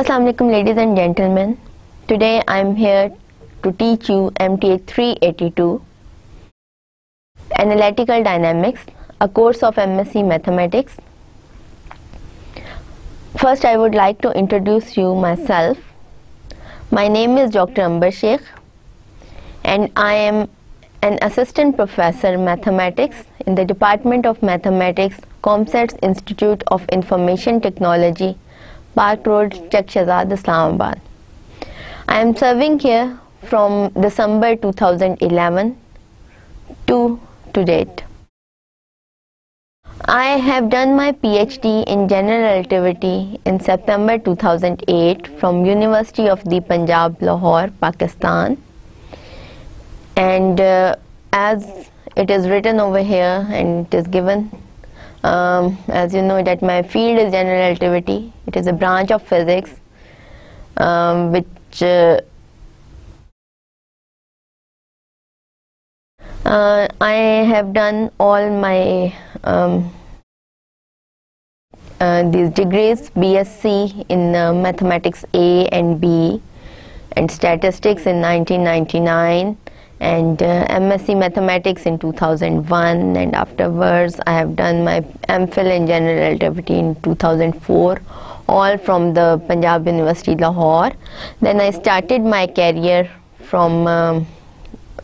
Assalamu alaikum ladies and gentlemen. Today I am here to teach you MTA 382 Analytical Dynamics, a course of MSc Mathematics. First I would like to introduce you myself. My name is Dr. Amber Sheikh and I am an assistant professor mathematics in the Department of Mathematics, ComSets Institute of Information Technology, Park Road, Chak Shahzad, Islamabad. I am serving here from December 2011 to date. I have done my PhD in General Relativity in September 2008 from University of the Punjab, Lahore, Pakistan. And as it is written over here and it is given, as you know that my field is General Relativity. It is a branch of physics which I have done all my these degrees, BSc in Mathematics A and B and Statistics in 1999 and MSc Mathematics in 2001, and afterwards I have done my MPhil in General Relativity in 2004, all from the Punjab University, Lahore. Then I started my career from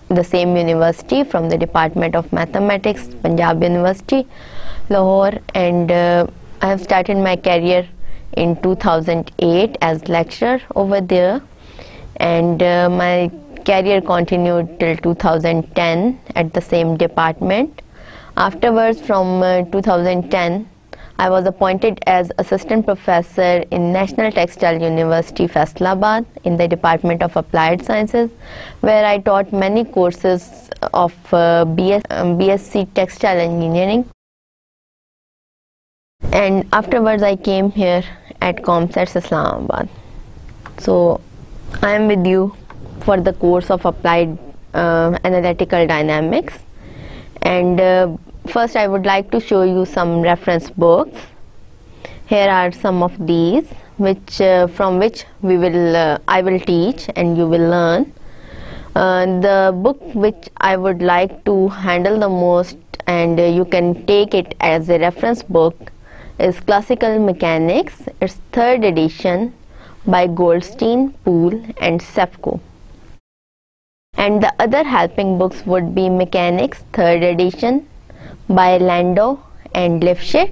the same university, from the Department of Mathematics, Punjab University, Lahore, and I have started my career in 2008 as lecturer over there, and my career continued till 2010 at the same department. Afterwards, from 2010, I was appointed as assistant professor in National Textile University, Faisalabad, in the Department of Applied Sciences, where I taught many courses of BSc Textile Engineering. And afterwards, I came here at ComSets Islamabad. So, I am with you for the course of Applied Analytical Dynamics, and first I would like to show you some reference books. Here are some of these from which I will teach and you will learn. The book which I would like to handle the most, and you can take it as a reference book, is Classical Mechanics, its 3rd edition by Goldstein, Poole and Sefco. And the other helping books would be Mechanics 3rd edition by Landau and Lifshitz,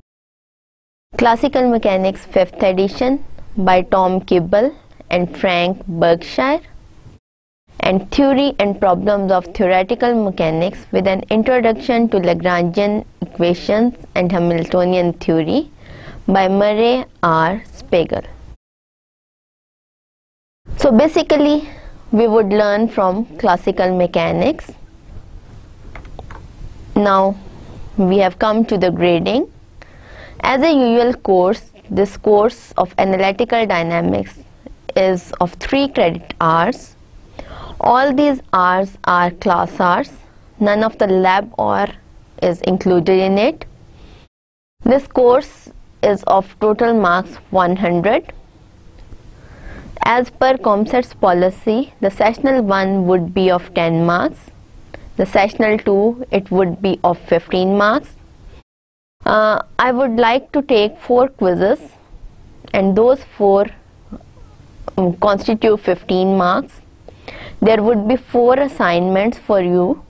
Classical Mechanics 5th edition by Tom Kibble and Frank Berkshire, and Theory and Problems of Theoretical Mechanics with an Introduction to Lagrangian Equations and Hamiltonian Theory by Murray R. Spiegel. So basically, we would learn from classical mechanics. Now we have come to the grading. As a usual course, this course of analytical dynamics is of 3 credit hours. All these hours are class hours. None of the lab hour is included in it. This course is of total marks 100. As per ComSets policy, the sessional 1 would be of 10 marks, the sessional 2 it would be of 15 marks. I would like to take 4 quizzes, and those 4 constitute 15 marks. There would be 4 assignments for you,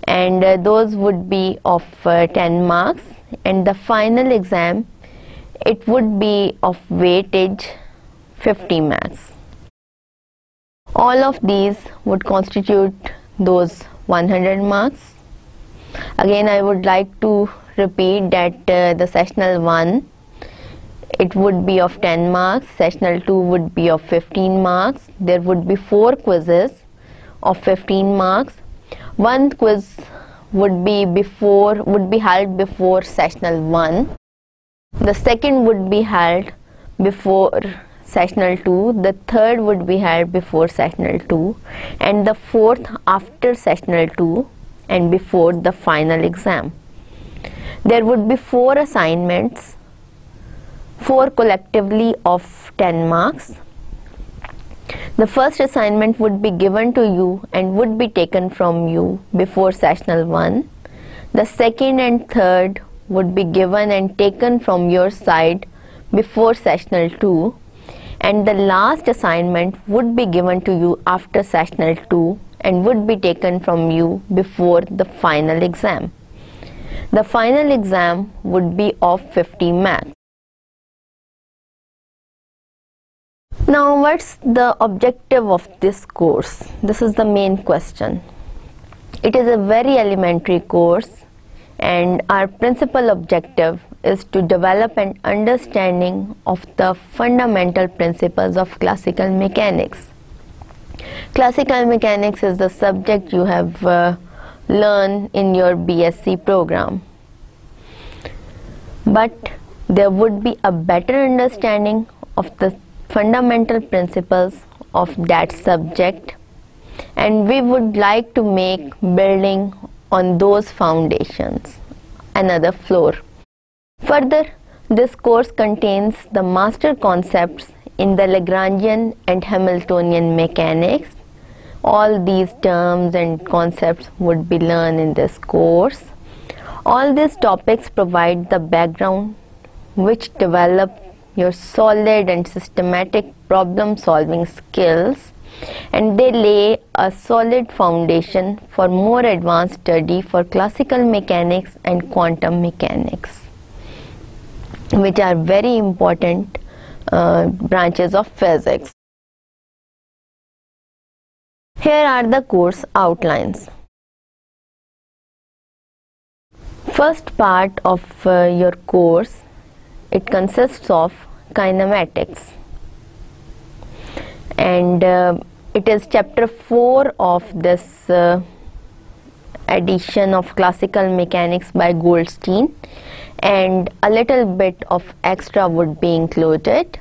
and those would be of 10 marks, and the final exam, it would be of weightage 50 marks. All of these would constitute those 100 marks. Again, I would like to repeat that the sessional 1, it would be of 10 marks, sessional 2 would be of 15 marks. There would be 4 quizzes of 15 marks. One quiz would be held before sessional 1. The second would be held before sessional 2, the third would be held before sessional 2, and the fourth after sessional 2 and before the final exam. There would be 4 assignments, 4 collectively of 10 marks. The first assignment would be given to you and would be taken from you before sessional 1. The second and third would be given and taken from your side before sessional 2, and the last assignment would be given to you after sessional 2 and would be taken from you before the final exam. The final exam would be of 50 marks. Now, what's the objective of this course? This is the main question. It is a very elementary course, and our principal objective is to develop an understanding of the fundamental principles of classical mechanics. Classical mechanics is the subject you have learned in your BSc program. But there would be a better understanding of the fundamental principles of that subject, and we would like to make building on those foundations another floor. Further, this course contains the master concepts in the Lagrangian and Hamiltonian mechanics. All these terms and concepts would be learned in this course. All these topics provide the background which develop your solid and systematic problem solving skills, and they lay a solid foundation for more advanced study for classical mechanics and quantum mechanics, which are very important branches of physics. Here are the course outlines. First part of your course, it consists of kinematics, and it is chapter 4 of this edition of classical mechanics by Goldstein, and a little bit of extra would be included.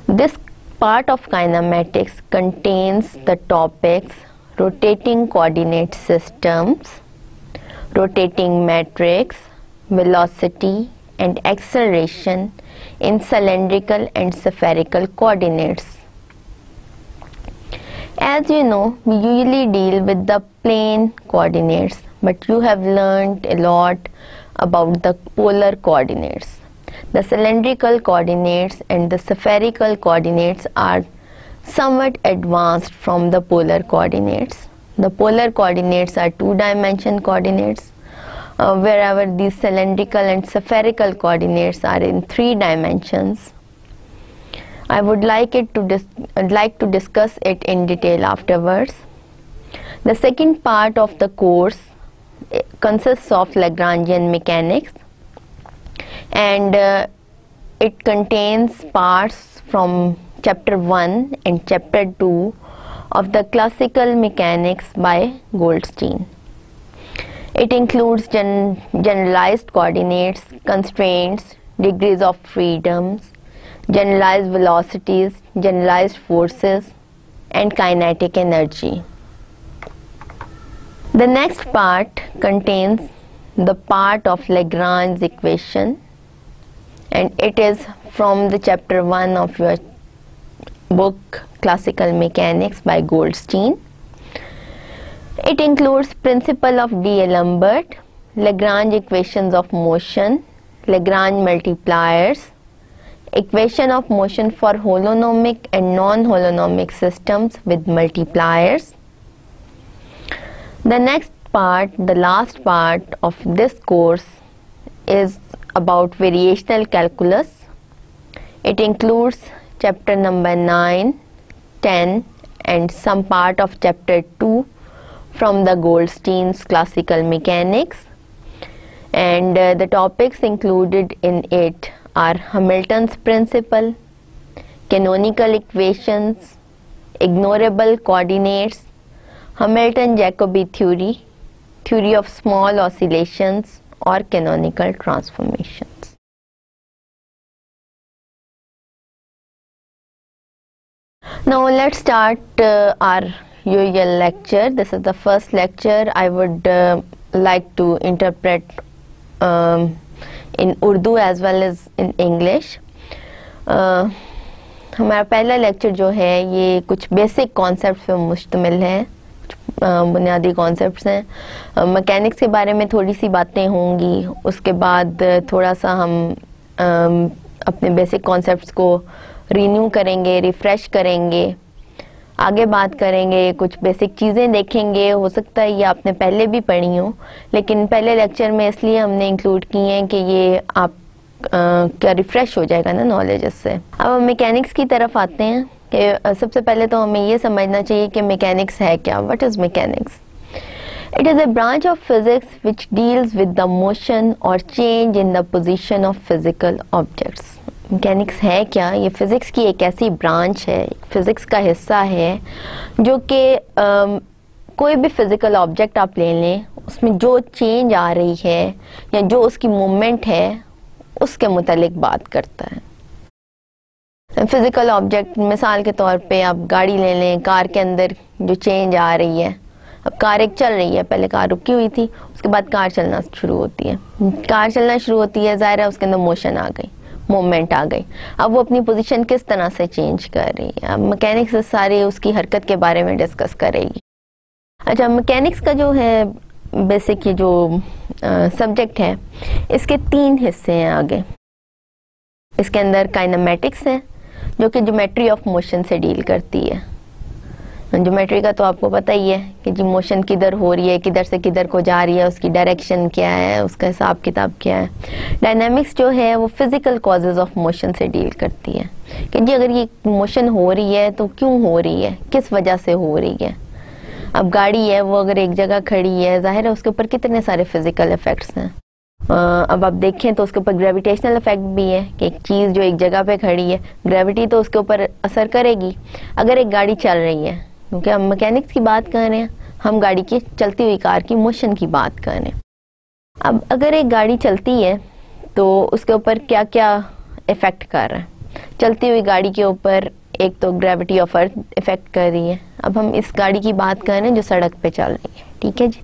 This part of kinematics contains the topics rotating coordinate systems, rotating matrix, velocity and acceleration in cylindrical and spherical coordinates. As you know, we usually deal with the plane coordinates, but you have learned a lot about the polar coordinates. The cylindrical coordinates and the spherical coordinates are somewhat advanced from the polar coordinates. The polar coordinates are two-dimension coordinates, wherever these cylindrical and spherical coordinates are in 3 dimensions. I would like to discuss it in detail afterwards. The second part of the course consists of Lagrangian mechanics, and it contains parts from chapter 1 and chapter 2 of the classical mechanics by Goldstein. It includes generalized coordinates, constraints, degrees of freedoms, generalized velocities, generalized forces, and kinetic energy. The next part contains the part of Lagrange's equation, and it is from the chapter 1 of your book Classical Mechanics by Goldstein. It includes principle of D'Alembert, Lagrange equations of motion, Lagrange multipliers, equation of motion for holonomic and non-holonomic systems with multipliers. The next part, the last part of this course, is about variational calculus. It includes chapter number 9, 10 and some part of chapter 2 from the Goldstein's classical mechanics, and the topics included in it are Hamilton's principle, canonical equations, ignorable coordinates, Hamilton-Jacobi theory, theory of small oscillations or canonical transformations. Now let's start our usual lecture. This is the first lecture. I would like to interpret in Urdu as well as in English. हमारा पहला lecture जो है ये कुछ basic concept पे मुश्तमिल है, बुनियादी कॉन्सेप्ट्स हैं। मैकेनिक्स के बारे में थोड़ी सी बातें होंगी, उसके बाद थोड़ा सा हम अपने बेसिक कॉन्सेप्ट्स को रीन्यू करेंगे, रिफ़्रेश करेंगे, आगे बात करेंगे, कुछ बेसिक चीज़ें देखेंगे। हो सकता है ये आपने पहले भी पढ़ी हो, लेकिन पहले लेक्चर में इसलिए हमने इंक्लूड की हैं कि ये आप क्या रिफ़्रेश हो जाएगा ना नॉलेज इससे। अब हम मैकेनिक्स की तरफ आते हैं कि सबसे पहले तो हमें ये समझना चाहिए कि मैकेनिक्स है क्या। What is mechanics? It is a branch of physics which deals with the motion or change in the position of physical objects. Mechanics है क्या? ये फिज़िक्स की एक ऐसी ब्रांच है, फिज़िक्स का हिस्सा है जो कि कोई भी फिज़िकल ऑब्जेक्ट आप ले लें, उसमें जो चेंज आ रही है या जो उसकी मूवमेंट है उसके मुतालिक बात करता है। फिज़िकल ऑब्जेक्ट मिसाल के तौर पे आप गाड़ी ले लें, कार के अंदर जो चेंज आ रही है। अब कार एक चल रही है, पहले कार रुकी हुई थी, उसके बाद कार चलना शुरू होती है। कार चलना शुरू होती है, ज़ाहिर है उसके अंदर मोशन आ गई, मूवमेंट आ गई। अब वो अपनी पोजीशन किस तरह से चेंज कर रही है, अब मैकेनिक्स सारी उसकी हरकत के बारे में डिस्कस करेगी। अच्छा, मैकेनिक्स का जो है बेसिक ये जो सब्जेक्ट है, इसके 3 हिस्से हैं आगे। इसके अंदर काइनेमेटिक्स है जो कि ज्योमेट्री ऑफ मोशन से डील करती है। ज्योमेट्री का तो आपको पता ही है कि जी मोशन किधर हो रही है, किधर से किधर को जा रही है, उसकी डायरेक्शन क्या है, उसका हिसाब किताब क्या है। डायनामिक्स जो है वो फिजिकल कॉजेज ऑफ मोशन से डील करती है कि जी अगर ये मोशन हो रही है तो क्यों हो रही है, किस वजह से हो रही है। अब गाड़ी है वो अगर एक जगह खड़ी है, जाहिर है उसके ऊपर कितने सारे फिजिकल इफेक्ट्स हैं। अब आप देखें तो उसके ऊपर ग्रेविटेशनल इफेक्ट भी है कि एक चीज़ जो एक जगह पे खड़ी है, ग्रेविटी तो उसके ऊपर असर करेगी। अगर एक गाड़ी चल रही है, क्योंकि हम मैकेनिक्स की बात कर रहे हैं, हम गाड़ी की चलती हुई कार की मोशन की बात कर रहे हैं। अब अगर एक गाड़ी चलती है तो उसके ऊपर क्या क्या इफ़ेक्ट कर रहा है। चलती हुई गाड़ी के ऊपर एक तो ग्रेविटी ऑफ अर्थ इफ़ेक्ट कर रही है। अब हम इस गाड़ी की बात कर रहे हैं जो सड़क पे चल रही है, ठीक है जी।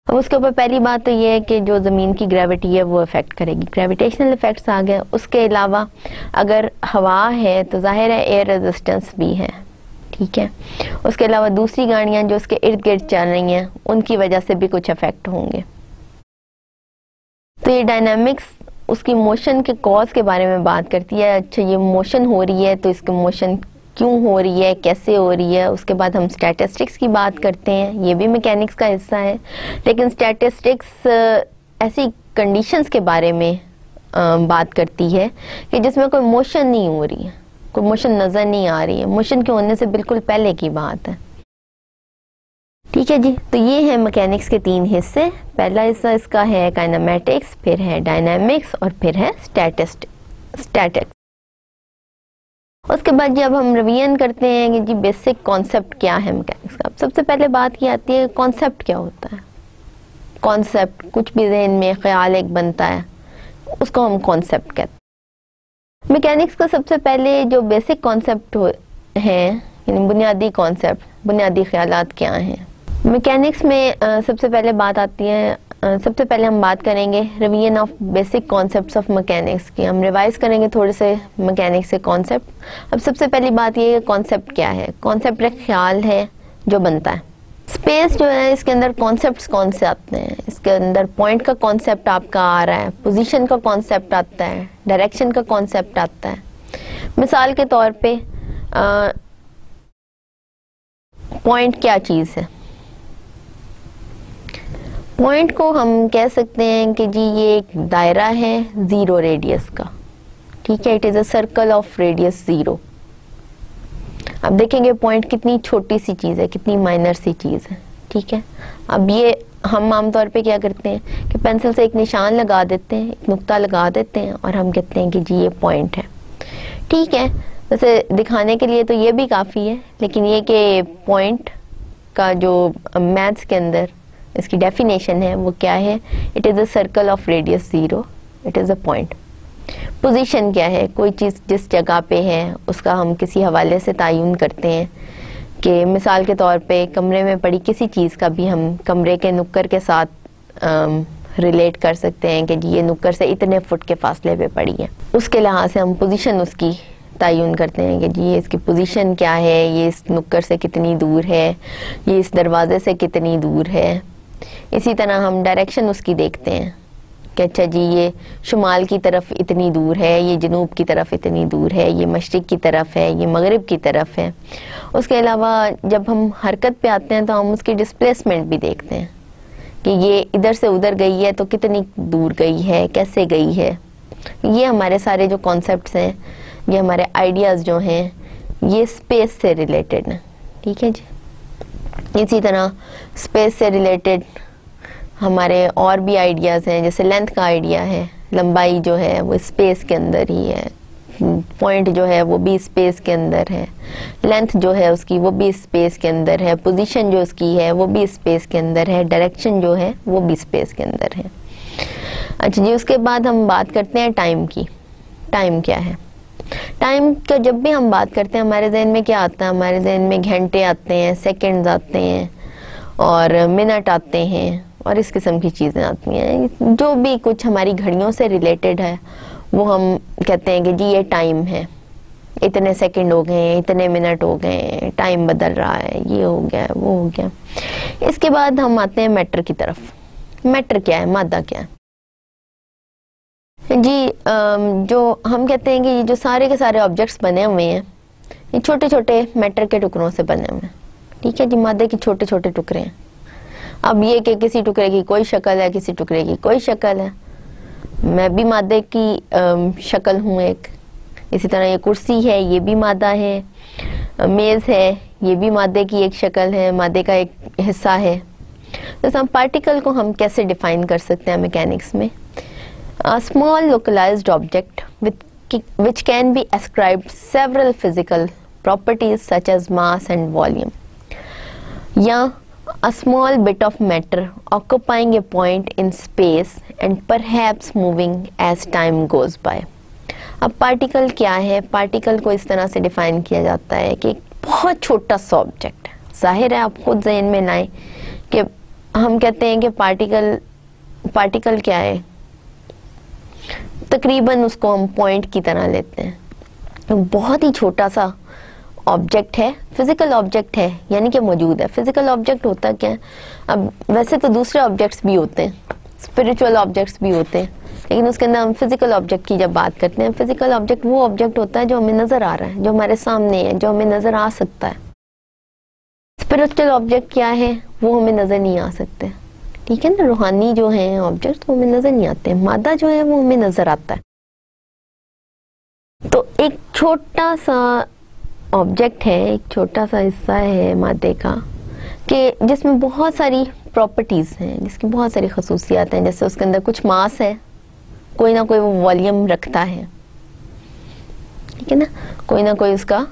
अब उसके ऊपर पहली बात तो ये है कि जो ज़मीन की ग्रेविटी है वो इफ़ेक्ट करेगी, ग्रेविटेशनल इफ़ेक्ट्स आ गए। उसके अलावा अगर हवा है तो जाहिर है एयर रेजिस्टेंस भी है, ठीक है। उसके अलावा दूसरी गाड़ियाँ जो उसके इर्द गिर्द चल रही हैं उनकी वजह से भी कुछ इफेक्ट होंगे। तो ये डायनामिक्स उसकी मोशन के कॉज के बारे में बात करती है। अच्छा, ये मोशन हो रही है तो इसकी मोशन क्यों हो रही है, कैसे हो रही है। उसके बाद हम स्टैटिस्टिक्स की बात करते हैं, ये भी मैकेनिक्स का हिस्सा है। लेकिन स्टैटिस्टिक्स ऐसी कंडीशंस के बारे में बात करती है कि जिसमें कोई मोशन नहीं हो रही है, कोई मोशन नजर नहीं आ रही है, मोशन के होने से बिल्कुल पहले की बात है, ठीक है जी। तो ये है मैकेनिक्स के 3 हिस्से। पहला हिस्सा इसका है काइनेमेटिक्स, फिर है डायनामिक्स और फिर है स्टैटिक्स। उसके बाद जब हम रिवीजन करते हैं कि जी बेसिक कॉन्सेप्ट क्या है मैकेनिक्स का, सबसे पहले बात ये आती है कॉन्सेप्ट क्या होता है। कॉन्सेप्ट, कुछ भी जहन में ख्याल एक बनता है उसको हम कॉन्सेप्ट कहते हैं। मैकेनिक्स का सबसे पहले जो बेसिक कॉन्सेप्ट है, यानी बुनियादी कॉन्सेप्ट, बुनियादी ख्यालात क्या हैं मैकेनिक्स में। सबसे पहले बात आती है, सबसे पहले हम बात करेंगे revision of basic concepts of mechanics की। हम रिवाइज करेंगे थोड़े से मैकेनिक्स के कॉन्सेप्ट। अब सबसे पहली बात ये है कॉन्सेप्ट क्या है। कॉन्सेप्ट एक ख्याल है जो बनता है। स्पेस जो है इसके अंदर कॉन्सेप्ट्स कौन से आते हैं, इसके अंदर पॉइंट का कॉन्सेप्ट आपका आ रहा है, पोजीशन का कॉन्सेप्ट आता है, डायरेक्शन का कॉन्सेप्ट आता है। मिसाल के तौर पे पॉइंट क्या चीज़ है। पॉइंट को हम कह सकते हैं कि जी ये एक दायरा है 0 रेडियस का, ठीक है। It is a circle of radius 0। अब देखेंगे पॉइंट कितनी छोटी सी चीज़ है, कितनी माइनर सी चीज़ है, ठीक है। अब ये हम आमतौर पे क्या करते हैं कि पेंसिल से एक निशान लगा देते हैं, एक नुक्ता लगा देते हैं और हम कहते हैं कि जी ये पॉइंट है, ठीक है। वैसे दिखाने के लिए तो ये भी काफ़ी है, लेकिन ये कि पॉइंट का जो मैथ्स के अंदर इसकी डेफिनेशन है वो क्या है, it is a circle of radius 0, it is a point. Position क्या है, कोई चीज़ जिस जगह पे है उसका हम किसी हवाले से तायुन करते हैं कि मिसाल के तौर पे कमरे में पड़ी किसी चीज़ का भी हम कमरे के नुक्कर के साथ रिलेट कर सकते हैं कि जी ये नुक्कर से इतने फुट के फासले पे पड़ी है। उसके लिहाज से हम पोजीशन उसकी तयन करते हैं कि जी ये इसकी पोजीशन क्या है, ये इस नुक्कड़ से कितनी दूर है, ये इस दरवाजे से कितनी दूर है। इसी तरह हम डायरेक्शन उसकी देखते हैं कि अच्छा जी ये शुमाल की तरफ इतनी दूर है, ये जनूब की तरफ इतनी दूर है, ये मशरिक की तरफ है, ये मगरिब की तरफ है। उसके अलावा जब हम हरकत पे आते हैं तो हम उसकी डिस्प्लेसमेंट भी देखते हैं कि ये इधर से उधर गई है तो कितनी दूर गई है, कैसे गई है। ये हमारे सारे जो कॉन्सेप्ट्स हैं, ये हमारे आइडियाज़ जो हैं, ये स्पेस से रिलेटेड हैं। ठीक है जी। इसी तरह स्पेस से रिलेटेड हमारे और भी आइडियाज़ हैं, जैसे लेंथ का आइडिया है, लंबाई जो है वो स्पेस के अंदर ही है, पॉइंट जो है वो भी स्पेस के अंदर है, लेंथ जो है उसकी वो भी स्पेस के अंदर है, पोजीशन जो उसकी है वो भी स्पेस के अंदर है, डायरेक्शन जो है वो भी स्पेस के अंदर है। अच्छा जी, उसके बाद हम बात करते हैं टाइम की। टाइम क्या है? टाइम का जब भी हम बात करते हैं हमारे जहन में क्या आता है? हमारे जहन में घंटे आते हैं, सेकंड्स आते हैं और मिनट आते हैं और इस किस्म की चीज़ें आती हैं। जो भी कुछ हमारी घड़ियों से रिलेटेड है वो हम कहते हैं कि जी ये टाइम है, इतने सेकंड हो गए, इतने मिनट हो गए, टाइम बदल रहा है, ये हो गया, वो हो गया। इसके बाद हम आते हैं मैटर की तरफ। मैटर क्या है? मादा क्या है? जी जो हम कहते हैं कि ये जो सारे के सारे ऑब्जेक्ट्स बने हुए हैं ये छोटे छोटे मैटर के टुकड़ों से बने हुए हैं। ठीक है जी, मादे के छोटे छोटे टुकड़े हैं। अब ये कि किसी टुकड़े की कोई शक्ल है, किसी टुकड़े की कोई शक्ल है। मैं भी मादे की शक्ल हूँ एक। इसी तरह ये कुर्सी है, ये भी मादा है। मेज़ है, ये भी मादे की एक शक्ल है, मादे का एक हिस्सा है। तो हम पार्टिकल को हम कैसे डिफाइन कर सकते हैं मैकेनिक्स में? A small localized object which can be ascribed several physical properties such as mass and volume, या a small bit of matter occupying a point in space and perhaps moving as time goes by. अब particle क्या है? Particle को इस तरह से define किया जाता है कि एक बहुत छोटा सा ऑब्जेक्ट है। जाहिर है आप खुद ज़हन में लाएं कि हम कहते हैं कि पार्टिकल क्या है? तकरीबन उसको हम पॉइंट की तरह लेते हैं। तो बहुत ही छोटा सा ऑब्जेक्ट है, फिजिकल ऑब्जेक्ट है, यानी कि मौजूद है। फिजिकल ऑब्जेक्ट होता क्या है? अब वैसे तो दूसरे ऑब्जेक्ट्स भी होते हैं, स्पिरिचुअल ऑब्जेक्ट्स भी होते हैं, लेकिन उसके अंदर हम फिजिकल ऑब्जेक्ट की जब बात करते हैं, फिजिकल ऑब्जेक्ट वो ऑब्जेक्ट होता है जो हमें नजर आ रहा है, जो हमारे सामने है, जो हमें नजर आ सकता है। स्पिरिचुअल ऑब्जेक्ट क्या है? वो हमें नजर नहीं आ सकते। ठीक है ना, रूहानी जो है ऑब्जेक्ट वो हमें नजर नहीं आते। मादा जो है वो हमें नजर आता है। तो एक छोटा सा ऑब्जेक्ट है, एक छोटा सा हिस्सा है मादे का कि जिसमें बहुत सारी प्रॉपर्टीज हैं, जिसकी बहुत सारी खसूसियात हैं। जैसे उसके अंदर कुछ मास है, कोई ना कोई वो वॉल्यूम रखता है। ठीक है ना कोई उसका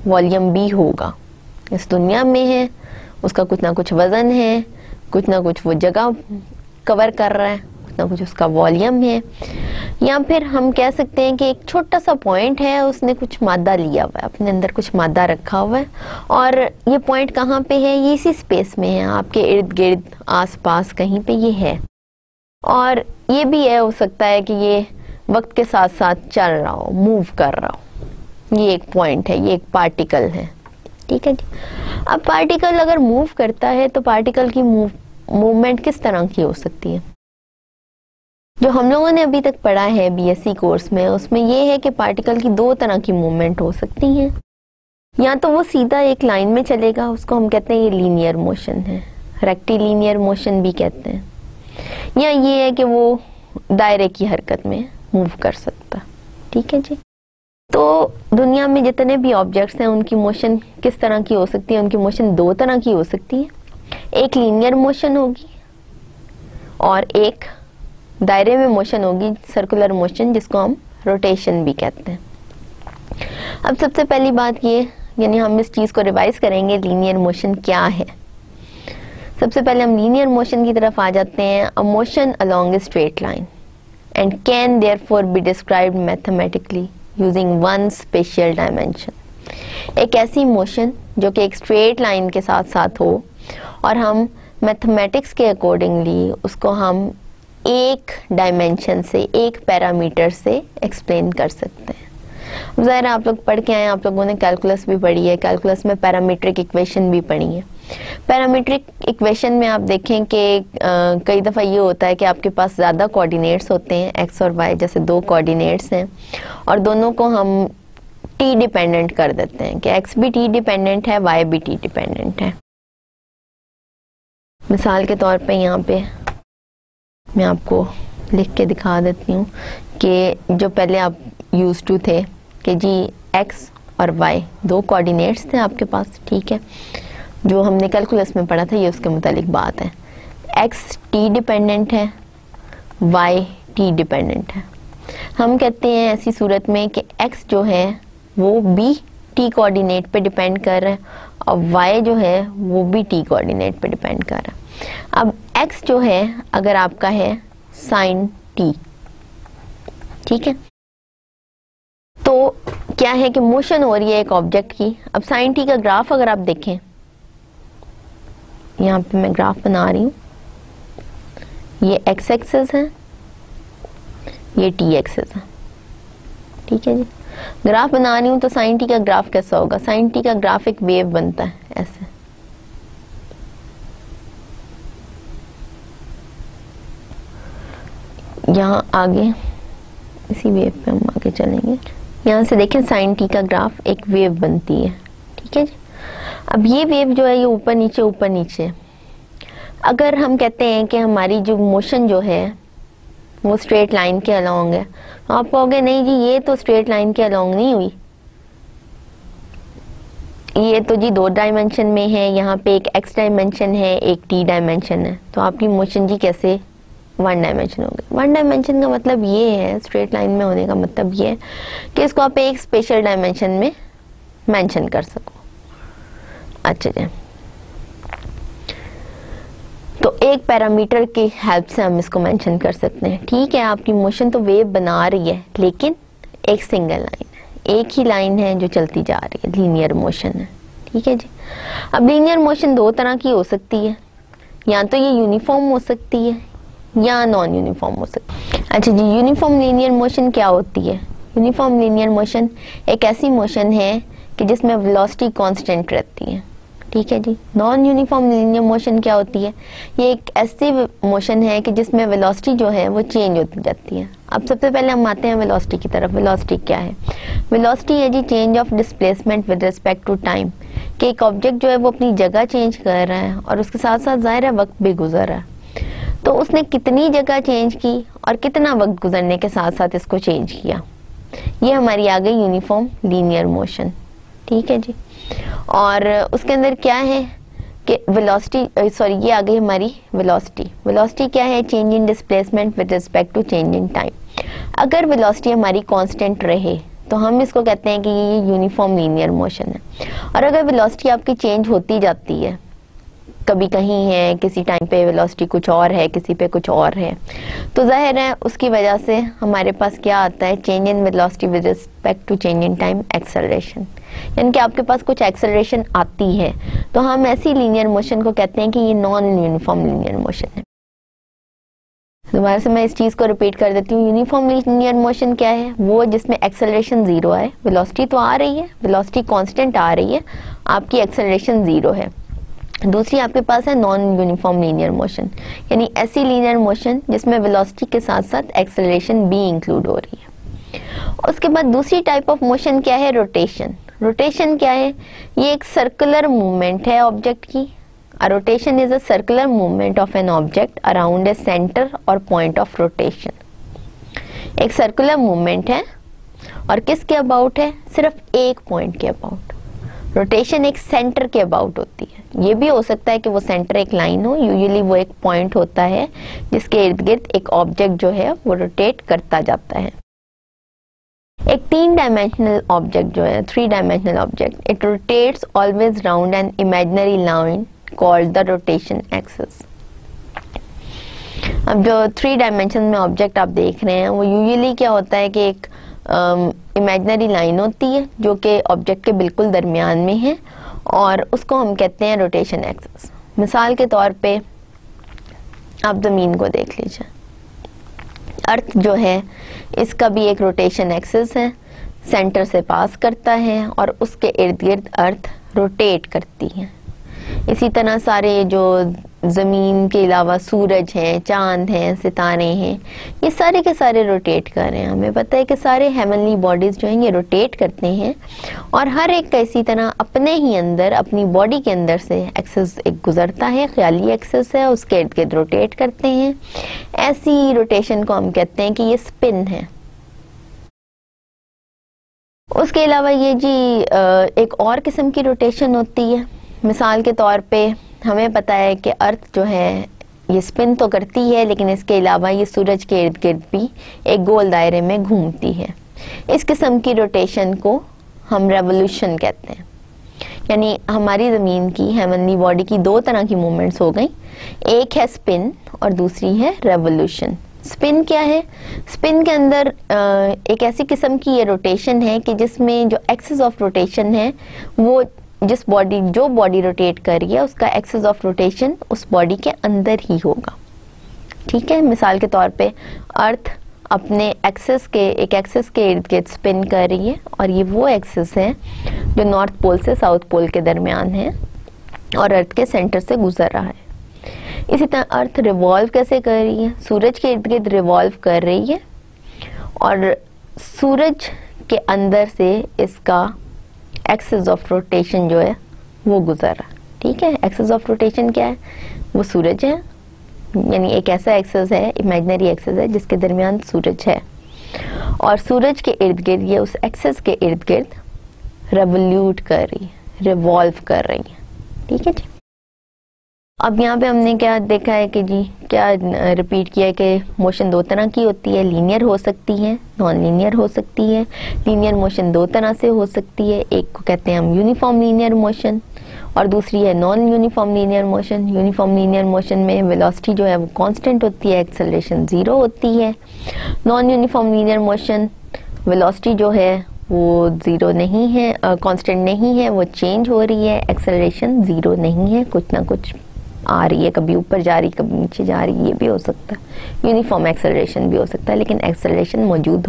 वॉल्यूम भी होगा। इस दुनिया में है, उसका कुछ ना कुछ वजन है, कुछ ना कुछ वो जगह कवर कर रहा है, कुछ ना कुछ उसका वॉल्यूम है। या फिर हम कह सकते हैं कि एक छोटा सा पॉइंट है, उसने कुछ मादा लिया हुआ है, अपने अंदर कुछ मादा रखा हुआ है। और ये पॉइंट कहाँ पे है? ये इसी स्पेस में है, आपके इर्द गिर्द आसपास कहीं पे ये है। और ये भी है, हो सकता है कि ये वक्त के साथ साथ चल रहा हो, मूव कर रहा हो। ये एक पॉइंट है, ये एक पार्टिकल है। ठीक है जी। अब पार्टिकल अगर मूव करता है तो पार्टिकल की मूवमेंट किस तरह की हो सकती है? जो हम लोगों ने अभी तक पढ़ा है बीएससी कोर्स में, उसमें ये है कि पार्टिकल की दो तरह की मूवमेंट हो सकती है। या तो वो सीधा एक लाइन में चलेगा, उसको हम कहते हैं ये लीनियर मोशन है, रेक्टिलिनियर मोशन भी कहते हैं। या ये है कि वो दायरे की हरकत में मूव कर सकता। ठीक है जी। तो दुनिया में जितने भी ऑब्जेक्ट्स हैं उनकी मोशन किस तरह की हो सकती है? उनकी मोशन दो तरह की हो सकती है। एक लीनियर मोशन होगी और एक दायरे में मोशन होगी, सर्कुलर मोशन, जिसको हम रोटेशन भी कहते हैं। अब सबसे पहली बात ये, यानी हम इस चीज़ को रिवाइज करेंगे, लीनियर मोशन क्या है। सबसे पहले हम लीनियर मोशन की तरफ आ जाते हैं। A motion along a straight line and can therefore be described mathematically using one special dimension. एक ऐसी मोशन जो कि एक स्ट्रेट लाइन के साथ साथ हो और हम मैथमेटिक्स के अकॉर्डिंगली उसको हम एक डायमेंशन से, एक पैरामीटर से एक्सप्लेन कर सकते हैं। ज़ाहिर है आप लोग पढ़ के आए, आप लोगों ने कैलकुलस भी पढ़ी है, कैलकुलस में पैरामीट्रिक इक्वेशन भी पढ़ी है। पैरामीट्रिक इक्वेशन में आप देखें कि कई दफ़ा ये होता है कि आपके पास ज़्यादा कोऑर्डिनेट्स होते हैं, एक्स और वाई जैसे दो कोऑर्डिनेट्स हैं, और दोनों को हम टी डिपेंडेंट कर देते हैं कि एक्स भी टी डिपेंडेंट है, वाई भी टी डिपेंडेंट है। मिसाल के तौर पे यहाँ पे मैं आपको लिख के दिखा देती हूँ कि जो पहले आप यूज टू थे कि जी एक्स और वाई दो कोऑर्डिनेट्स थे आपके पास, ठीक है, जो हमने कैलकुलस में पढ़ा था, ये उसके मुतालिक बात है। एक्स टी डिपेंडेंट है, वाई टी डिपेंडेंट है। हम कहते हैं ऐसी सूरत में कि एक्स जो है वो भी टी कोऑर्डिनेट पे डिपेंड कर रहा है और वाई जो है वो भी टी कोऑर्डिनेट पे डिपेंड कर रहा है। अब एक्स जो है अगर आपका है साइन टी, ठीक है, तो क्या है कि मोशन हो रही है एक ऑब्जेक्ट की। अब साइन टी का ग्राफ अगर आप देखें, यहाँ पे मैं ग्राफ बना रही हूँ, ये एक्स एक्सिस है, ये टी एक्सिस है, ठीक है जी। ग्राफ बना रही हूँ तो साइन टी का ग्राफ कैसा होगा? साइन टी का ग्राफ एक वेव बनता है ऐसे, यहाँ आगे इसी वेव पे हम आगे चलेंगे। यहाँ से देखें साइन टी का ग्राफ एक वेव बनती है, ठीक है जी। अब ये वेव जो है ये ऊपर नीचे ऊपर नीचे, अगर हम कहते हैं कि हमारी जो मोशन जो है वो स्ट्रेट लाइन के अलोंग है, तो आप कहोगे नहीं जी ये तो स्ट्रेट लाइन के अलोंग नहीं हुई, ये तो जी दो डायमेंशन में है, यहाँ पे एक एक्स डायमेंशन है एक टी डायमेंशन है, तो आपकी मोशन जी कैसे वन डायमेंशन हो गई? वन डायमेंशन का मतलब ये है, स्ट्रेट लाइन में होने का मतलब ये है कि इसको आप एक स्पेशल डायमेंशन में मेंशन कर सको। अच्छा जी, तो एक पैरामीटर की हेल्प से हम इसको मेंशन कर सकते हैं, ठीक है। आपकी मोशन तो वेव बना रही है लेकिन एक सिंगल लाइन है, एक ही लाइन है जो चलती जा रही है, लीनियर मोशन है, ठीक है जी। अब लीनियर मोशन दो तरह की हो सकती है, या तो ये यूनिफॉर्म हो सकती है या नॉन यूनिफॉर्म हो सकती है। अच्छा जी, यूनिफॉर्म लीनियर मोशन क्या होती है? यूनिफॉर्म लीनियर मोशन एक ऐसी मोशन है कि जिसमें वेलोसिटी कांस्टेंट रहती है, ठीक है जी। नॉन यूनिफॉर्म लीनियर मोशन क्या होती है? ये एक ऐसी मोशन है कि जिसमें वेलोसिटी जो है वो चेंज होती जाती है। अब सबसे पहले हम आते हैं वेलोसिटी की तरफ। वेलोसिटी क्या है? वेलोसिटी है जी change of displacement with respect to time, कि एक ऑब्जेक्ट जो है वो अपनी जगह चेंज कर रहा है और उसके साथ साथ ज़ाहिर है वक्त भी गुजर रहा है, तो उसने कितनी जगह चेंज की और कितना वक्त गुजरने के साथ साथ इसको चेंज किया, ये हमारी आ गई यूनिफॉर्म लीनियर मोशन, ठीक है जी। और उसके अंदर क्या है कि वेलोसिटी, सॉरी ये आ गई हमारी वेलोसिटी। वेलोसिटी क्या है? Change in displacement with respect to change in time. अगर वेलोसिटी हमारी कांस्टेंट रहे तो हम इसको कहते हैं कि ये यूनिफॉर्म लीनियर मोशन है। और अगर वेलोसिटी आपकी चेंज होती जाती है, कभी कहीं है, किसी टाइम पे वेलोसिटी कुछ और है, किसी पे कुछ और है, तो जाहिर है उसकी वजह से हमारे पास क्या आता है? Change in velocity with respect to change in time, acceleration. यानी कि आपके पास कुछ एक्सेलरेशन आती है तो हम ऐसी लीनियर मोशन को कहते हैं कि ये नॉन यूनिफॉर्म लीनियर मोशन है। दोबारा से मैं इस चीज को रिपीट कर देती हूँ। यूनिफॉर्म लीनियर मोशन क्या है? वो जिसमें एक्सेलरेशन जीरो है, वेलोसिटी तो आ रही है, वेलोसिटी कांस्टेंट आ रही है, आपकी एक्सेलरेशन जीरो है। दूसरी आपके पास है नॉन यूनिफॉर्म लीनियर मोशन, यानी ऐसी लीनियर मोशन जिसमें वेलोसिटी के साथ साथ एक्सेलरेशन भी इंक्लूड हो रही है। उसके बाद दूसरी टाइप ऑफ मोशन क्या है? रोटेशन। रोटेशन क्या है? ये एक सर्कुलर मूवमेंट है ऑब्जेक्ट की। A rotation is a circular movement of an object around a center or point of rotation. एक सर्कुलर मूवमेंट है और किसके अबाउट है? सिर्फ एक पॉइंट के अबाउट। रोटेशन एक सेंटर के अबाउट होती है। ये भी हो सकता है कि वो सेंटर एक लाइन हो, यूजुअली वो एक पॉइंट होता है जिसके इर्द गिर्द एक ऑब्जेक्ट जो है वो रोटेट करता जाता है। एक तीन डायमेंशनल ऑब्जेक्ट जो है, three dimensional object, it rotates always round an imaginary line called the rotation axis. अब जो थ्री डायमेंशन में ऑब्जेक्ट आप देख रहे हैं वो यूजुअली क्या होता है कि एक इमेजिनरी लाइन होती है जो कि ऑब्जेक्ट के बिल्कुल दरमियान में है और उसको हम कहते हैं रोटेशन एक्सिस। मिसाल के तौर पे आप ज़मीन को देख लीजिए, अर्थ जो है इसका भी एक रोटेशन एक्सिस है सेंटर से पास करता है और उसके इर्द गिर्द अर्थ रोटेट करती है। इसी तरह सारे जो ज़मीन के अलावा सूरज हैं, चांद हैं, सितारे हैं, ये सारे के सारे रोटेट कर रहे हैं। हमें पता है कि सारे हेवनली बॉडीज़ जो हैं ये रोटेट करते हैं और हर एक का इसी तरह अपने ही अंदर, अपनी बॉडी के अंदर से एक्सेस एक गुजरता है, ख्याली एक्सेस है, उसके इर्द गिर्द रोटेट करते हैं। ऐसी रोटेशन को हम कहते हैं कि ये स्पिन है। उसके अलावा ये जी एक और किस्म की रोटेशन होती है। मिसाल के तौर पे हमें पता है कि अर्थ जो है ये स्पिन तो करती है, लेकिन इसके अलावा ये सूरज के इर्द गिर्द भी एक गोल दायरे में घूमती है। इस किस्म की रोटेशन को हम रेवोल्यूशन कहते हैं। यानी हमारी ज़मीन की हेवनली बॉडी की दो तरह की मूवमेंट्स हो गई, एक है स्पिन और दूसरी है रेवोल्यूशन। स्पिन क्या है? स्पिन के अंदर एक ऐसी किस्म की ये रोटेशन है कि जिसमें जो एक्सिस ऑफ रोटेशन है वो जो बॉडी रोटेट कर रही है उसका एक्सिस ऑफ रोटेशन उस बॉडी के अंदर ही होगा। ठीक है, मिसाल के तौर पे अर्थ अपने एक एक्सिस के इर्द गिर्द स्पिन कर रही है और ये वो एक्सिस है जो नॉर्थ पोल से साउथ पोल के दरमियान है और अर्थ के सेंटर से गुजर रहा है। इसी तरह अर्थ रिवॉल्व कैसे कर रही है? सूरज के इर्द गिर्द रिवॉल्व कर रही है और सूरज के अंदर से इसका एक्सिस ऑफ रोटेशन जो है वो गुजर रहा। ठीक है, एक्सिस ऑफ रोटेशन क्या है? वो सूरज है, यानी एक ऐसा एक्सिस है, इमेजिनरी एक्सिस है जिसके दरमियान सूरज है और सूरज के इर्द गिर्द ये उस एक्सिस के इर्द गिर्द रेवोल्यूट कर रही है, रिवॉल्व कर रही है। ठीक है जी। अब यहाँ पे हमने क्या देखा है कि जी क्या रिपीट किया है कि मोशन दो तरह की होती है, लीनियर हो सकती है, नॉन लीनियर हो सकती है। लीनियर मोशन दो तरह से हो सकती है, एक को कहते हैं हम यूनिफॉर्म लीनियर मोशन और दूसरी है non uniform linear motion. Uniform linear motion में वेलोसिटी जो है वो कांस्टेंट होती है, एक्सेलरेशन ज़ीरो होती है। Non uniform linear motion velocity जो है वो ज़ीरो नहीं है, कांस्टेंट नहीं है, वो चेंज हो रही है, एक्सेलरेशन ज़ीरो नहीं है, कुछ ना कुछ आ रही है, कभी ऊपर जा रही कभी नीचे जा रही, ये भी हो सकता है। यूनिफॉर्म एक्सेलरेशन भी हो सकता है, लेकिन एक्सेलरेशन मौजूद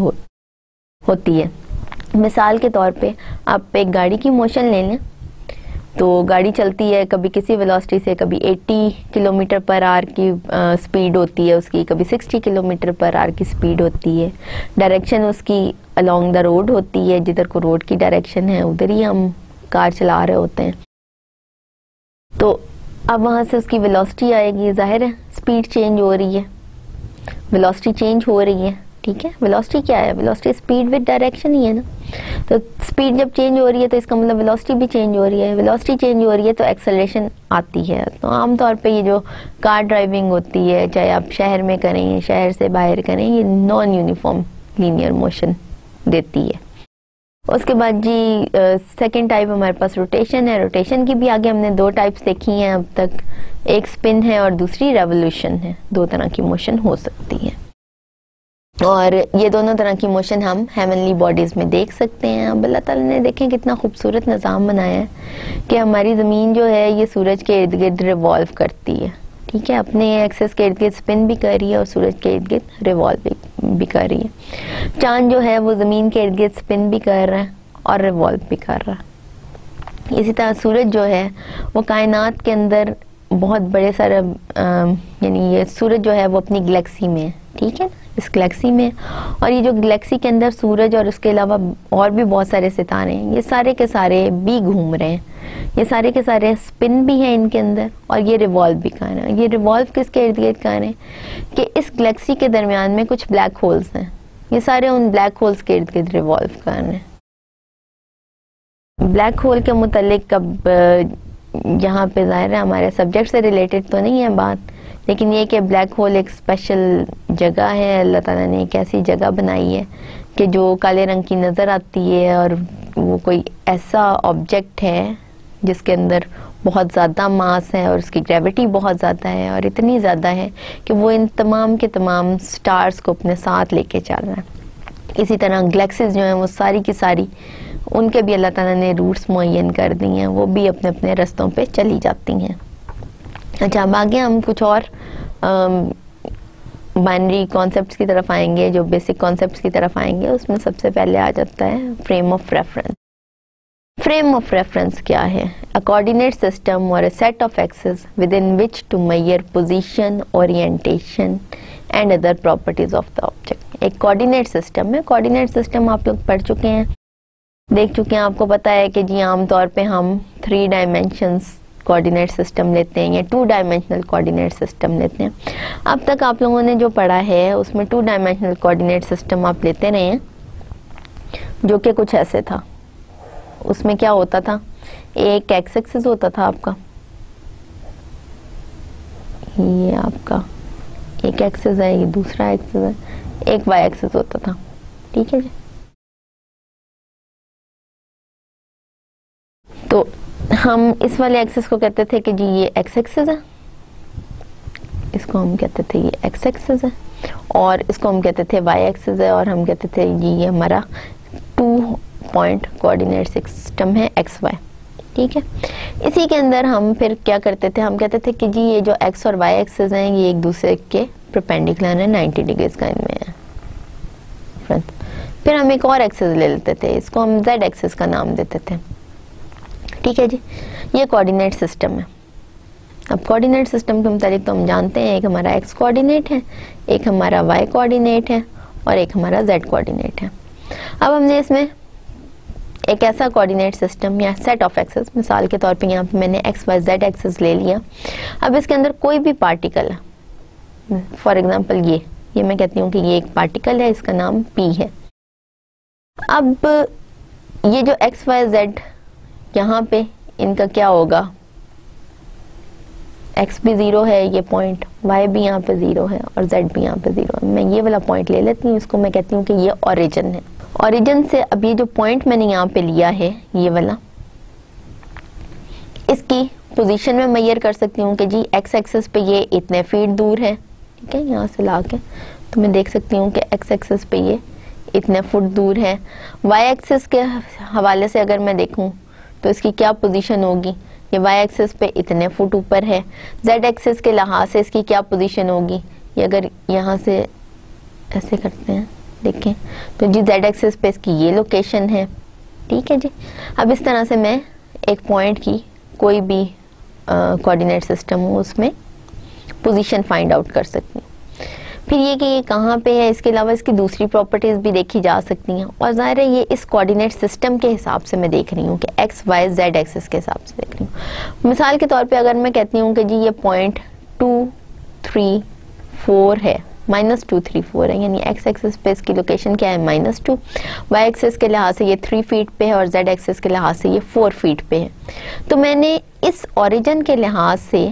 होती है। मिसाल के तौर पे आप एक गाड़ी की मोशन ले लें तो गाड़ी चलती है कभी किसी वेलोसिटी से, कभी 80 किलोमीटर पर आवर की स्पीड होती है उसकी, कभी 60 किलोमीटर पर आवर की स्पीड होती है। डायरेक्शन उसकी अलोंग द रोड होती है, जिधर को रोड की डायरेक्शन है उधर ही हम कार चला रहे होते हैं। तो अब वहाँ से उसकी वेलोसिटी आएगी, जाहिर है स्पीड चेंज हो रही है, वेलोसिटी चेंज हो रही है। ठीक है, वेलोसिटी क्या है? वेलोसिटी स्पीड विद डायरेक्शन ही है ना। तो स्पीड जब चेंज हो रही है तो इसका मतलब वेलोसिटी भी चेंज हो रही है, वेलोसिटी चेंज हो रही है तो एक्सेलरेशन आती है। तो आमतौर पे ये जो कार ड्राइविंग होती है, चाहे आप शहर में करें या शहर से बाहर करें, ये नॉन यूनिफॉर्म लीनियर मोशन देती है। उसके बाद जी सेकंड टाइप हमारे पास रोटेशन है। रोटेशन की भी आगे हमने दो टाइप्स देखी हैं अब तक, एक स्पिन है और दूसरी रेवोल्यूशन है। दो तरह की मोशन हो सकती है और ये दोनों तरह की मोशन हम हेवनली बॉडीज़ में देख सकते हैं। अब अल्लाह ताला ने देखें कितना खूबसूरत निज़ाम बनाया है कि हमारी ज़मीन जो है ये सूरज के इर्द गिर्द रिवॉल्व करती है। ठीक है, अपने एक्सेस के इर्द गिर्द स्पिन भी कर रही है और सूरज के इर्द गिर्द रिवॉल्व भी कर रही है। चांद जो है वो ज़मीन के इर्द गिर्द स्पिन भी कर रहा है और रिवॉल्व भी कर रहा है। इसी तरह सूरज जो है वो कायनात के अंदर बहुत बड़े सारे यानी ये सूरज जो है वो अपनी गैलेक्सी में है। ठीक है, इस गैलेक्सी में, और ये जो गैलेक्सी के अंदर सूरज और उसके अलावा और भी बहुत सारे सितारे हैं, ये सारे के सारे भी घूम रहे हैं, ये सारे के सारे स्पिन भी हैं इनके अंदर और ये रिवॉल्व भी कर रहे हैं। ये रिवॉल्व किसके इर्द गिर्द कर रहे हैं कि इस गैलेक्सी के दरमियान में कुछ ब्लैक होल्स हैं, ये सारे उन ब्लैक होल्स के इर्द गिर्द रिवॉल्व कर रहे हैं। ब्लैक होल के मुतालिक अब यहाँ पे ज़ाहिर है हमारे सब्जेक्ट से रिलेटेड तो नहीं है बात, लेकिन ये कि ब्लैक होल एक स्पेशल जगह है। अल्लाह ताला ने एक ऐसी जगह बनाई है कि जो काले रंग की नज़र आती है और वो कोई ऐसा ऑब्जेक्ट है जिसके अंदर बहुत ज़्यादा मास है और उसकी ग्रेविटी बहुत ज़्यादा है और इतनी ज़्यादा है कि वो इन तमाम के तमाम स्टार्स को अपने साथ लेके चल रहा है। इसी तरह गैलेक्सीज जो हैं वो सारी की सारी, उनके भी अल्लाह ताला ने रूट्स मुअय्यन कर दी हैं, वो भी अपने अपने रास्तों पे चली जाती हैं। अच्छा, अब आगे हम कुछ और बाइनरी कॉन्सेप्ट्स की तरफ आएंगे, जो बेसिक कॉन्सेप्ट्स की तरफ आएंगे, उसमें सबसे पहले आ जाता है frame of reference. Frame of reference क्या है? अ कोऑर्डिनेट सिस्टम और a set of axes within which to measure position, orientation and other properties of the object. एक कोऑर्डिनेट सिस्टम है। कोऑर्डिनेट सिस्टम आप लोग पढ़ चुके हैं, देख चुके हैं। आपको पता है कि जी आमतौर पे हम 3 डायमेंशंस कोऑर्डिनेट सिस्टम लेते हैं या 2 डायमेंशनल कोऑर्डिनेट सिस्टम लेते हैं। अब तक आप लोगों ने जो पढ़ा है उसमें 2 डायमेंशनल कोऑर्डिनेट सिस्टम आप लेते रहे हैं, जो कि कुछ ऐसे था। उसमें क्या होता था? एक एक्स एक्सिस होता था आपका, ये आपका एक एक्सिस है, ये दूसरा एक्सिस है, एक वाई एक्सिस होता था। ठीक है जी। तो हम इस वाले एक्सिस को कहते थे कि जी ये एक्स एक्सिस है, इसको हम कहते थे ये एक्स एक्सिस है, और इसको हम कहते थे वाई एक्सिस है, और हम कहते थे जी ये हमारा 2 पॉइंट कोऑर्डिनेट सिस्टम है एक्स वाई। ठीक है। इसी के अंदर हम फिर क्या करते थे? हम कहते थे कि जी ये जो एक्स और वाई एक्सिस हैं ये एक दूसरे के परपेंडिकुलर है, 90 डिग्रीज का इनमें है। फिर हम एक और एक्सिस ले लेते थे, इसको हम जेड एक्सिस का नाम देते थे। ठीक है जी। ये कोऑर्डिनेट सिस्टम है। अब कोऑर्डिनेट सिस्टम के मुताबिक तो हम जानते हैं, एक हमारा एक्स कोऑर्डिनेट है, एक हमारा वाई कोऑर्डिनेट है, और एक हमारा जेड कोऑर्डिनेट है। अब हमने इसमें एक ऐसा कोऑर्डिनेट सिस्टम या सेट ऑफ एक्सेस, मिसाल के तौर पे यहाँ पे मैंने एक्स वाई जेड एक्सेस ले लिया। अब इसके अंदर कोई भी पार्टिकल है, फॉर एग्जांपल ये मैं कहती हूँ कि ये एक पार्टिकल है, इसका नाम पी है। अब ये जो एक्स वाई जेड यहाँ पे इनका क्या होगा? एक्स भी 0 है ये पॉइंट, वाई भी यहाँ पे 0 है, और जेड भी यहाँ पे 0 है। मैं ये वाला पॉइंट ले लेती हूँ, इसको मैं कहती हूँ कि ये ओरिजिन है। ओरिजिन से अब ये जो पॉइंट मैंने यहाँ पे लिया है ये वाला, इसकी पोजीशन में मेजर कर सकती हूँ कि जी एक्स एक्सिस पे ये इतने फीट दूर है। ठीक है, यहाँ से ला के तो मैं देख सकती हूँ कि एक्स एक्सिस पे ये इतने फुट दूर है। वाई एक्सिस के हवाले से अगर मैं देखूँ तो इसकी क्या पोजीशन होगी? ये वाई एक्सिस पे इतने फुट ऊपर है। जेड एक्सिस के लिहाज से इसकी क्या पोजीशन होगी? ये अगर यहाँ से ऐसे करते हैं देखें तो जी जेड एक्सिस पे इसकी ये लोकेशन है। ठीक है जी। अब इस तरह से मैं एक पॉइंट की कोई भी कोऑर्डिनेट सिस्टम हो उसमें पोजीशन फाइंड आउट कर सकती हूँ। फिर ये कि ये कहाँ पे है, इसके अलावा इसकी दूसरी प्रॉपर्टीज भी देखी जा सकती हैं, और जाहिर है ये इस कोऑर्डिनेट सिस्टम के हिसाब से मैं देख रही हूँ कि एक्स वाई जेड एक्सिस के हिसाब से देख रही हूँ। मिसाल के तौर पे अगर मैं कहती हूँ कि जी ये पॉइंट 2, 3, 4 है, -2, 3, 4 है, यानी एक्स एक्सिस पे इसकी लोकेशन क्या है? -2। वाई एक्सिस के लिहाज से ये 3 फीट पे है, और जेड एक्सिस के लिहाज से ये 4 फीट पे है। तो मैंने इस ओरिजिन के लिहाज से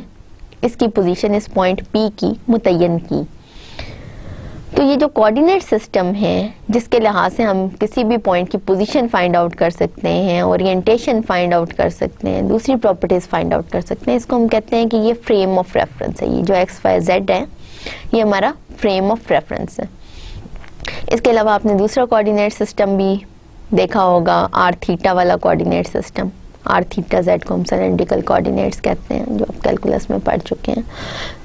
इसकी पोजीशन इस पॉइंट पी की मुतय्यन की। तो ये जो कोऑर्डिनेट सिस्टम है जिसके लिहाज से हम किसी भी पॉइंट की पोजीशन फाइंड आउट कर सकते हैं, ओरिएंटेशन फाइंड आउट कर सकते हैं, दूसरी प्रॉपर्टीज फाइंड आउट कर सकते हैं, इसको हम कहते हैं कि ये फ्रेम ऑफ रेफरेंस है। ये जो एक्स वाई जेड है ये हमारा फ्रेम ऑफ रेफरेंस है। इसके अलावा आपने दूसरा कोऑर्डिनेट सिस्टम भी देखा होगा, आर थीटा वाला coordinate system. R theta z को हम सिलेंड्रिकल कोऑर्डिनेट्स कहते हैं, जो आप कैलकुलस में पढ़ चुके हैं।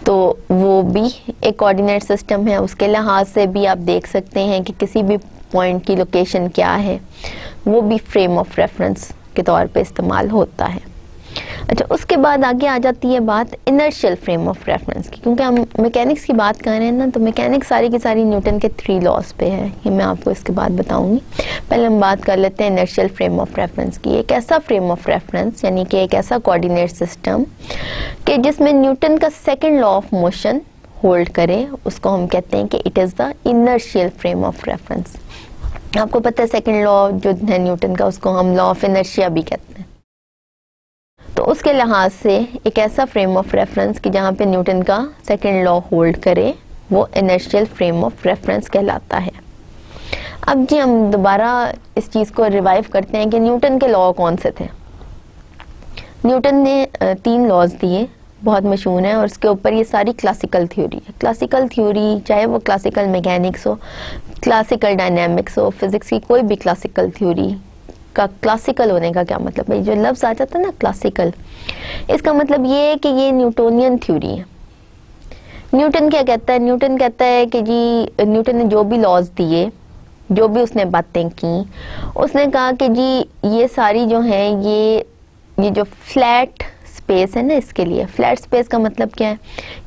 तो वो भी एक कोऑर्डिनेट सिस्टम है। उसके लिहाज से भी आप देख सकते हैं कि किसी भी पॉइंट की लोकेशन क्या है, वो भी फ्रेम ऑफ रेफरेंस के तौर पे इस्तेमाल होता है। अच्छा, उसके बाद आगे आ जाती है बात इनर्शियल फ्रेम ऑफ रेफरेंस की। क्योंकि हम मैकेनिक्स की बात कर रहे हैं ना, तो मैकेनिक्स सारी की सारी न्यूटन के 3 लॉज पे है, ये मैं आपको इसके बाद बताऊंगी। पहले हम बात कर लेते हैं इनर्शियल फ्रेम ऑफ रेफरेंस की। एक ऐसा फ्रेम ऑफ रेफरेंस यानी कि एक ऐसा कोऑर्डिनेट सिस्टम कि जिसमें न्यूटन का second law of motion hold करे, उसको हम कहते हैं कि it is the inertial frame of reference. आपको पता है सेकेंड लॉ जो है न्यूटन का, उसको हम लॉ ऑफ इनर्शिया भी कहते हैं। तो उसके लिहाज से एक ऐसा फ्रेम ऑफ रेफरेंस कि जहाँ पे न्यूटन का सेकेंड लॉ होल्ड करे, वो इनर्शियल फ्रेम ऑफ रेफरेंस कहलाता है। अब जी हम दोबारा इस चीज़ को रिवाइव करते हैं कि न्यूटन के लॉ कौन से थे। न्यूटन ने 3 लॉज दिए, बहुत मशहूर है, और उसके ऊपर ये सारी क्लासिकल थ्योरी है। क्लासिकल थ्योरी चाहे वो क्लासिकल मैकेनिक्स हो, क्लासिकल डायनामिक्स हो, फिजिक्स की कोई भी क्लासिकल थ्योरी का क्लासिकल होने का क्या मतलब है? जो लफ्ज़ आ जाता है ना क्लासिकल, इसका मतलब ये है कि ये न्यूटोनियन थ्योरी है। न्यूटन क्या कहता है? न्यूटन कहता है कि जी न्यूटन ने जो भी लॉज दिए, जो भी उसने बातें की, उसने कहा कि जी ये सारी जो हैं ये जो फ्लैट स्पेस है ना, इसके लिए फ्लैट स्पेस का मतलब क्या है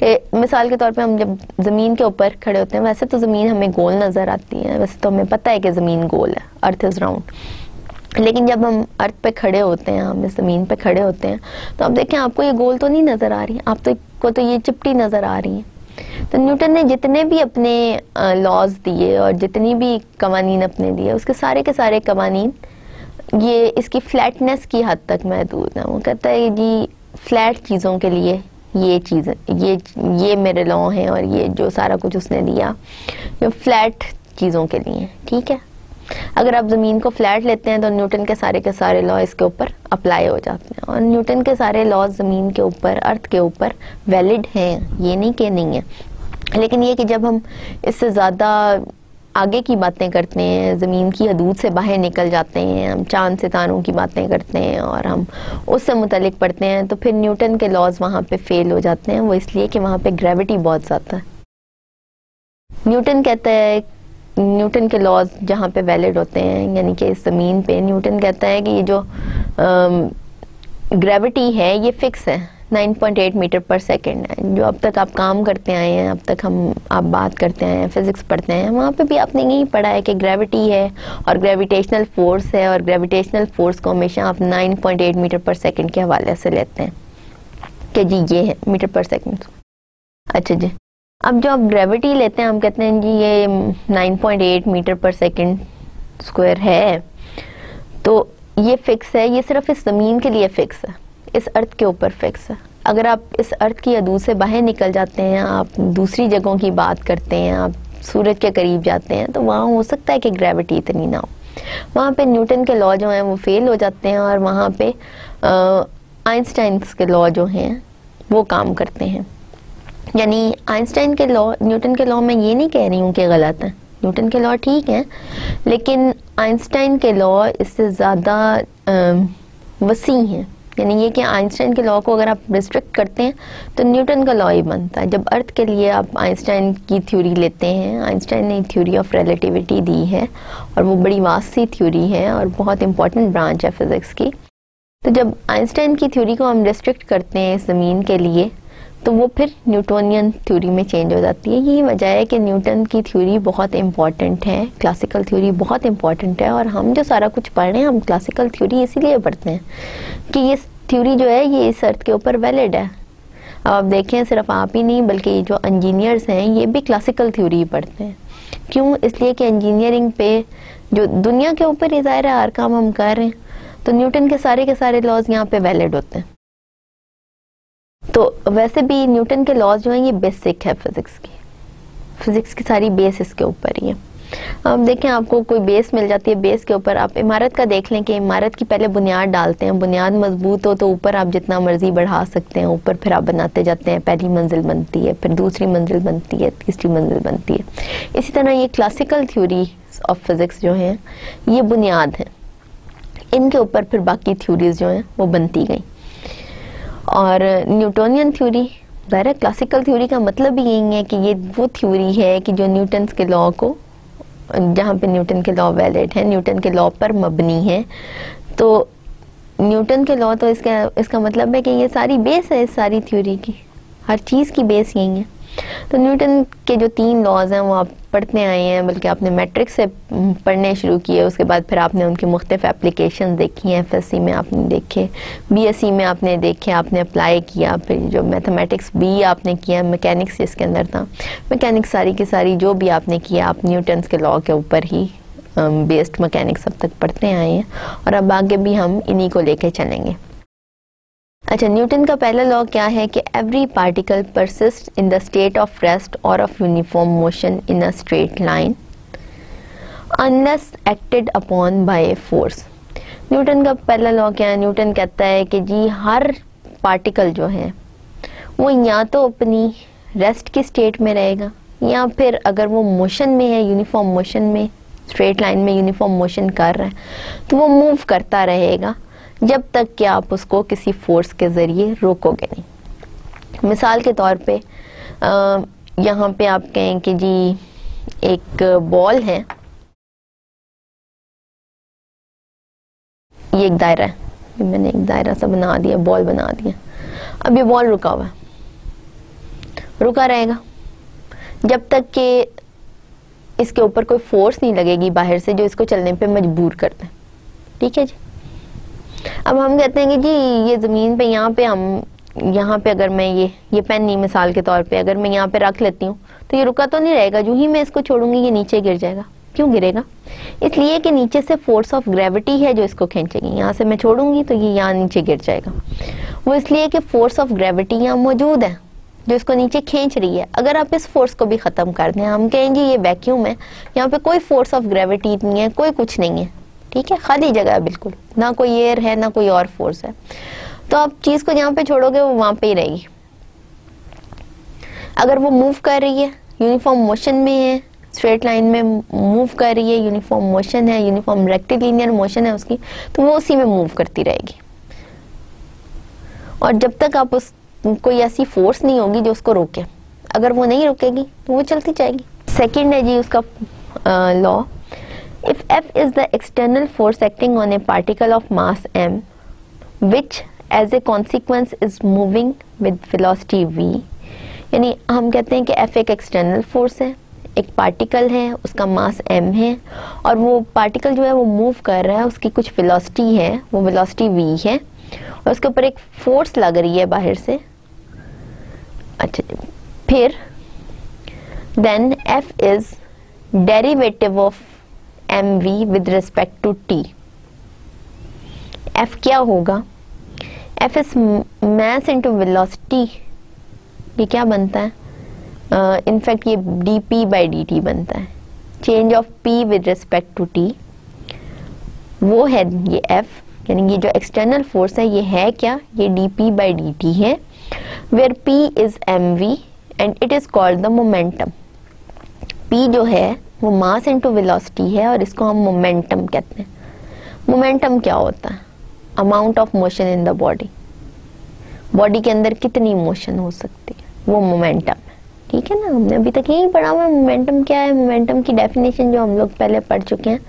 कि मिसाल के तौर पे हम जब ज़मीन के ऊपर खड़े होते हैं, वैसे तो ज़मीन हमें गोल नज़र आती है, वैसे तो हमें पता है कि ज़मीन गोल है, अर्थ इज़ राउंड, लेकिन जब हम अर्थ पे खड़े होते हैं, हम इस ज़मीन पे खड़े होते हैं, तो आप देखें आपको ये गोल तो नहीं नज़र आ रही, आप को तो ये चिपटी नज़र आ रही है। तो न्यूटन ने जितने भी अपने लॉज दिए और जितनी भी कवानीन अपने दिए, उसके सारे के सारे कवानीन ये इसकी फ्लैटनेस की हद तक महदूद है। वो कहता है जी फ्लैट चीज़ों के लिए ये चीज़, ये मेरे लॉ हैं, और ये जो सारा कुछ उसने दिया जो फ्लैट चीज़ों के लिए, ठीक है। अगर आप ज़मीन को फ्लैट लेते हैं तो न्यूटन के सारे लॉ इसके ऊपर अप्लाई हो जाते हैं, और न्यूटन के सारे लॉ ज़मीन के ऊपर, अर्थ के ऊपर वैलिड हैं, ये नहीं कि नहीं है। लेकिन ये कि जब हम इससे ज़्यादा आगे की बातें करते हैं, ज़मीन की हदूद से बाहर निकल जाते हैं, हम चांद सितारों की बातें करते हैं और हम उससे मुतालिक पढ़ते हैं, तो फिर न्यूटन के लॉज वहाँ पे फेल हो जाते हैं। वो इसलिए कि वहाँ पे ग्रेविटी बहुत ज़्यादा है। न्यूटन कहता है, न्यूटन के लॉज जहाँ पे वैलिड होते हैं, यानी कि इस ज़मीन पे, न्यूटन कहता है कि ये जो ग्रेविटी है ये फिक्स है, 9.8 मीटर पर सेकेंड है। जो अब तक आप काम करते आए हैं, अब तक आप बात करते आए हैं, फिजिक्स पढ़ते हैं, वहाँ पे भी आपने यही पढ़ा है कि ग्रेविटी है और ग्रेविटेशनल फोर्स है, और ग्रेविटेशनल फोर्स को हमेशा आप 9.8 मीटर पर सेकेंड के हवाले से लेते हैं कि जी ये है मीटर पर सेकेंड। अच्छा जी, अब जो आप ग्रेविटी लेते हैं, हम कहते हैं जी ये 9.8 मीटर पर सेकेंड स्क्वायर है, तो ये फिक्स है, ये सिर्फ इस ज़मीन के लिए फिक्स है, इस अर्थ के ऊपर फिक्स है। अगर आप इस अर्थ की हदूद से बाहर निकल जाते हैं, आप दूसरी जगहों की बात करते हैं, आप सूरज के करीब जाते हैं, तो वहाँ हो सकता है कि ग्रेविटी इतनी ना हो, वहाँ पे न्यूटन के लॉ जो हैं वो फेल हो जाते हैं, और वहाँ पे आइंस्टाइन के लॉ जो हैं वो काम करते हैं। यानी आइंस्टाइन के लॉ, न्यूटन के लॉ, मैं ये नहीं कह रही हूँ कि गलत है, न्यूटन के लॉ ठीक हैं, लेकिन आइंस्टाइन के लॉ इससे ज़्यादा वसी हैं। यानी ये कि आइंस्टाइन के लॉ को अगर आप रिस्ट्रिक्ट करते हैं तो न्यूटन का लॉ ही बनता है। जब अर्थ के लिए आप आइंस्टाइन की थ्योरी लेते हैं, आइंस्टाइन ने थ्योरी ऑफ रिलेटिविटी दी है, और वो बड़ी वास्ट सी थ्योरी है और बहुत इंपॉर्टेंट ब्रांच है फिज़िक्स की। तो जब आइंस्टाइन की थ्योरी को हम रिस्ट्रिक्ट करते हैं इस ज़मीन के लिए, तो वो फिर न्यूटोनियन थ्योरी में चेंज हो जाती है। यही वजह है कि न्यूटन की थ्योरी बहुत इंपॉर्टेंट है, क्लासिकल थ्योरी बहुत इंपॉर्टेंट है, और हम जो सारा कुछ पढ़ रहे हैं हम क्लासिकल थ्योरी इसीलिए पढ़ते हैं कि ये थ्योरी जो है ये इस अर्थ के ऊपर वैलिड है। अब आप देखें, सिर्फ आप ही नहीं बल्कि ये जो इंजीनियर्स हैं ये भी क्लासिकल थ्योरी पढ़ते हैं। क्यों? इसलिए कि इंजीनियरिंग पे जो दुनिया के ऊपर ही ज़ाहिर है हर काम हम कर रहे हैं, तो न्यूटन के सारे लॉज यहाँ पे वैलिड होते हैं। तो वैसे भी न्यूटन के लॉज जो हैं ये बेसिक है फिजिक्स की सारी बेस इसके ऊपर ही है। अब देखें, आपको कोई बेस मिल जाती है, बेस के ऊपर आप इमारत का देख लें कि इमारत की पहले बुनियाद डालते हैं, बुनियाद मजबूत हो तो ऊपर आप जितना मर्जी बढ़ा सकते हैं, ऊपर फिर आप बनाते जाते हैं, पहली मंजिल बनती है, फिर दूसरी मंजिल बनती है, तीसरी मंजिल बनती है। इसी तरह ये क्लासिकल थ्योरी ऑफ फिजिक्स जो है ये बुनियाद है, इनके ऊपर फिर बाकी थ्योरीज जो हैं वो बनती गई। और न्यूटोनियन थ्योरी, ज़ाहिर है क्लासिकल थ्योरी का मतलब ही यही है कि ये वो थ्योरी है कि जो न्यूटन के लॉ को, जहाँ पे न्यूटन के लॉ वैलिड है, न्यूटन के लॉ पर मबनी है। तो न्यूटन के लॉ तो इसका मतलब है कि ये सारी बेस है इस सारी थ्योरी की, हर चीज़ की बेस यही है। तो न्यूटन के जो 3 लॉज हैं वो आप पढ़ते आए हैं, बल्कि आपने मैट्रिक्स से पढ़ने शुरू किए, उसके बाद फिर आपने उनकी मुख्तलिफ एप्लीकेशन देखी हैं, एफएससी में आपने देखे, बीएससी में आपने देखे, आपने अप्लाई किया, फिर जो मैथमेटिक्स बी आपने किया, मैकेनिक्स जिसके अंदर था, मैकेनिक्स सारी की सारी जो भी आपने किया आप न्यूटन के लॉ के ऊपर ही बेस्ड मैकेनिक्स अब तक पढ़ते आए हैं, और अब आगे भी हम इन्हीं को लेके चलेंगे। अच्छा, न्यूटन का पहला लॉ क्या है कि every particle persist in the state of rest और of uniform motion in a straight line unless acted upon by a force. Newton का पहला लॉ क्या है? न्यूटन कहता है कि जी हर पार्टिकल जो है वो या तो अपनी रेस्ट की स्टेट में रहेगा, या फिर अगर वो मोशन में है, यूनिफॉर्म मोशन में, स्ट्रेट लाइन में यूनिफॉर्म मोशन कर रहा है, तो वो मूव करता रहेगा जब तक कि आप उसको किसी फोर्स के ज़रिए रोकोगे नहीं। मिसाल के तौर पे यहाँ पे आप कहें कि जी एक बॉल है, ये एक दायरा है, मैंने एक दायरा सा बना दिया, बॉल बना दिया। अब ये बॉल रुका हुआ है, रुका रहेगा जब तक कि इसके ऊपर कोई फोर्स नहीं लगेगी बाहर से जो इसको चलने पे मजबूर कर दे। ठीक है जी। अब हम कहते हैं कि जी ये ज़मीन पे यहाँ पे अगर मैं ये पेन नहीं, मिसाल के तौर पे अगर मैं यहाँ पे रख लेती हूँ तो ये रुका तो नहीं रहेगा, जो ही मैं इसको छोड़ूंगी ये नीचे गिर जाएगा। क्यों गिरेगा? इसलिए कि नीचे से फोर्स ऑफ ग्रेविटी है जो इसको खींचेगी। यहाँ से मैं छोड़ूंगी तो ये यहाँ नीचे गिर जाएगा। वो इसलिए कि फोर्स ऑफ ग्रेविटी यहाँ मौजूद है जो इसको नीचे खींच रही है। अगर आप इस फोर्स को भी खत्म कर दें, हम कहेंगे ये वैक्यूम है, यहाँ पे कोई फोर्स ऑफ ग्रेविटी नहीं है, कोई कुछ नहीं है। ठीक है, खाली जगह है बिल्कुल, ना कोई एयर है ना कोई और फोर्स है। तो आप चीज को जहाँ पे छोड़ोगे वो वहां पे ही रहेगी। अगर वो मूव कर रही है, यूनिफॉर्म मोशन में है, स्ट्रेट लाइन में मूव कर रही है, यूनिफॉर्म मोशन है, यूनिफॉर्म रेक्टिलिनियर मोशन है उसकी, तो वो उसी में मूव करती रहेगी। और जब तक आप कोई ऐसी फोर्स नहीं होगी जो उसको रोके, अगर वो नहीं रुकेगी तो वो चलती जाएगी। सेकंड है जी उसका law, if F is the external force acting on a particle of mass m which as a consequence is moving with velocity v, यानी हम कहते हैं कि F एक एक्सटर्नल फोर्स है, एक पार्टिकल है, उसका मास m है और वो पार्टिकल जो है वो मूव कर रहा है, उसकी कुछ वेलोसिटी है, वो वेलोसिटी v है और उसके ऊपर एक फोर्स लग रही है बाहर से। अच्छा, फिर then F is derivative of mv with respect to t। F क्या होगा? F is mass into velocity, ये क्या बनता है? इनफैक्ट ये dp by dt बनता है, change of p with respect to t, वो है ये F। यानी ये जो एक्सटर्नल फोर्स है ये है क्या? ये dp by dt है, where p is mv and it is called the momentum। p जो है वो मास इनटू वेलोसिटी है और इसको हम मोमेंटम कहते हैं। मोमेंटम क्या होता है? Amount of motion in the body, body के अंदर कितनी मोशन हो सकती है, वो मोमेंटम है। ठीक है ना, हमने अभी तक यही पढ़ा हुआ। मोमेंटम क्या है? मोमेंटम की डेफिनेशन जो हम लोग पहले पढ़ चुके हैं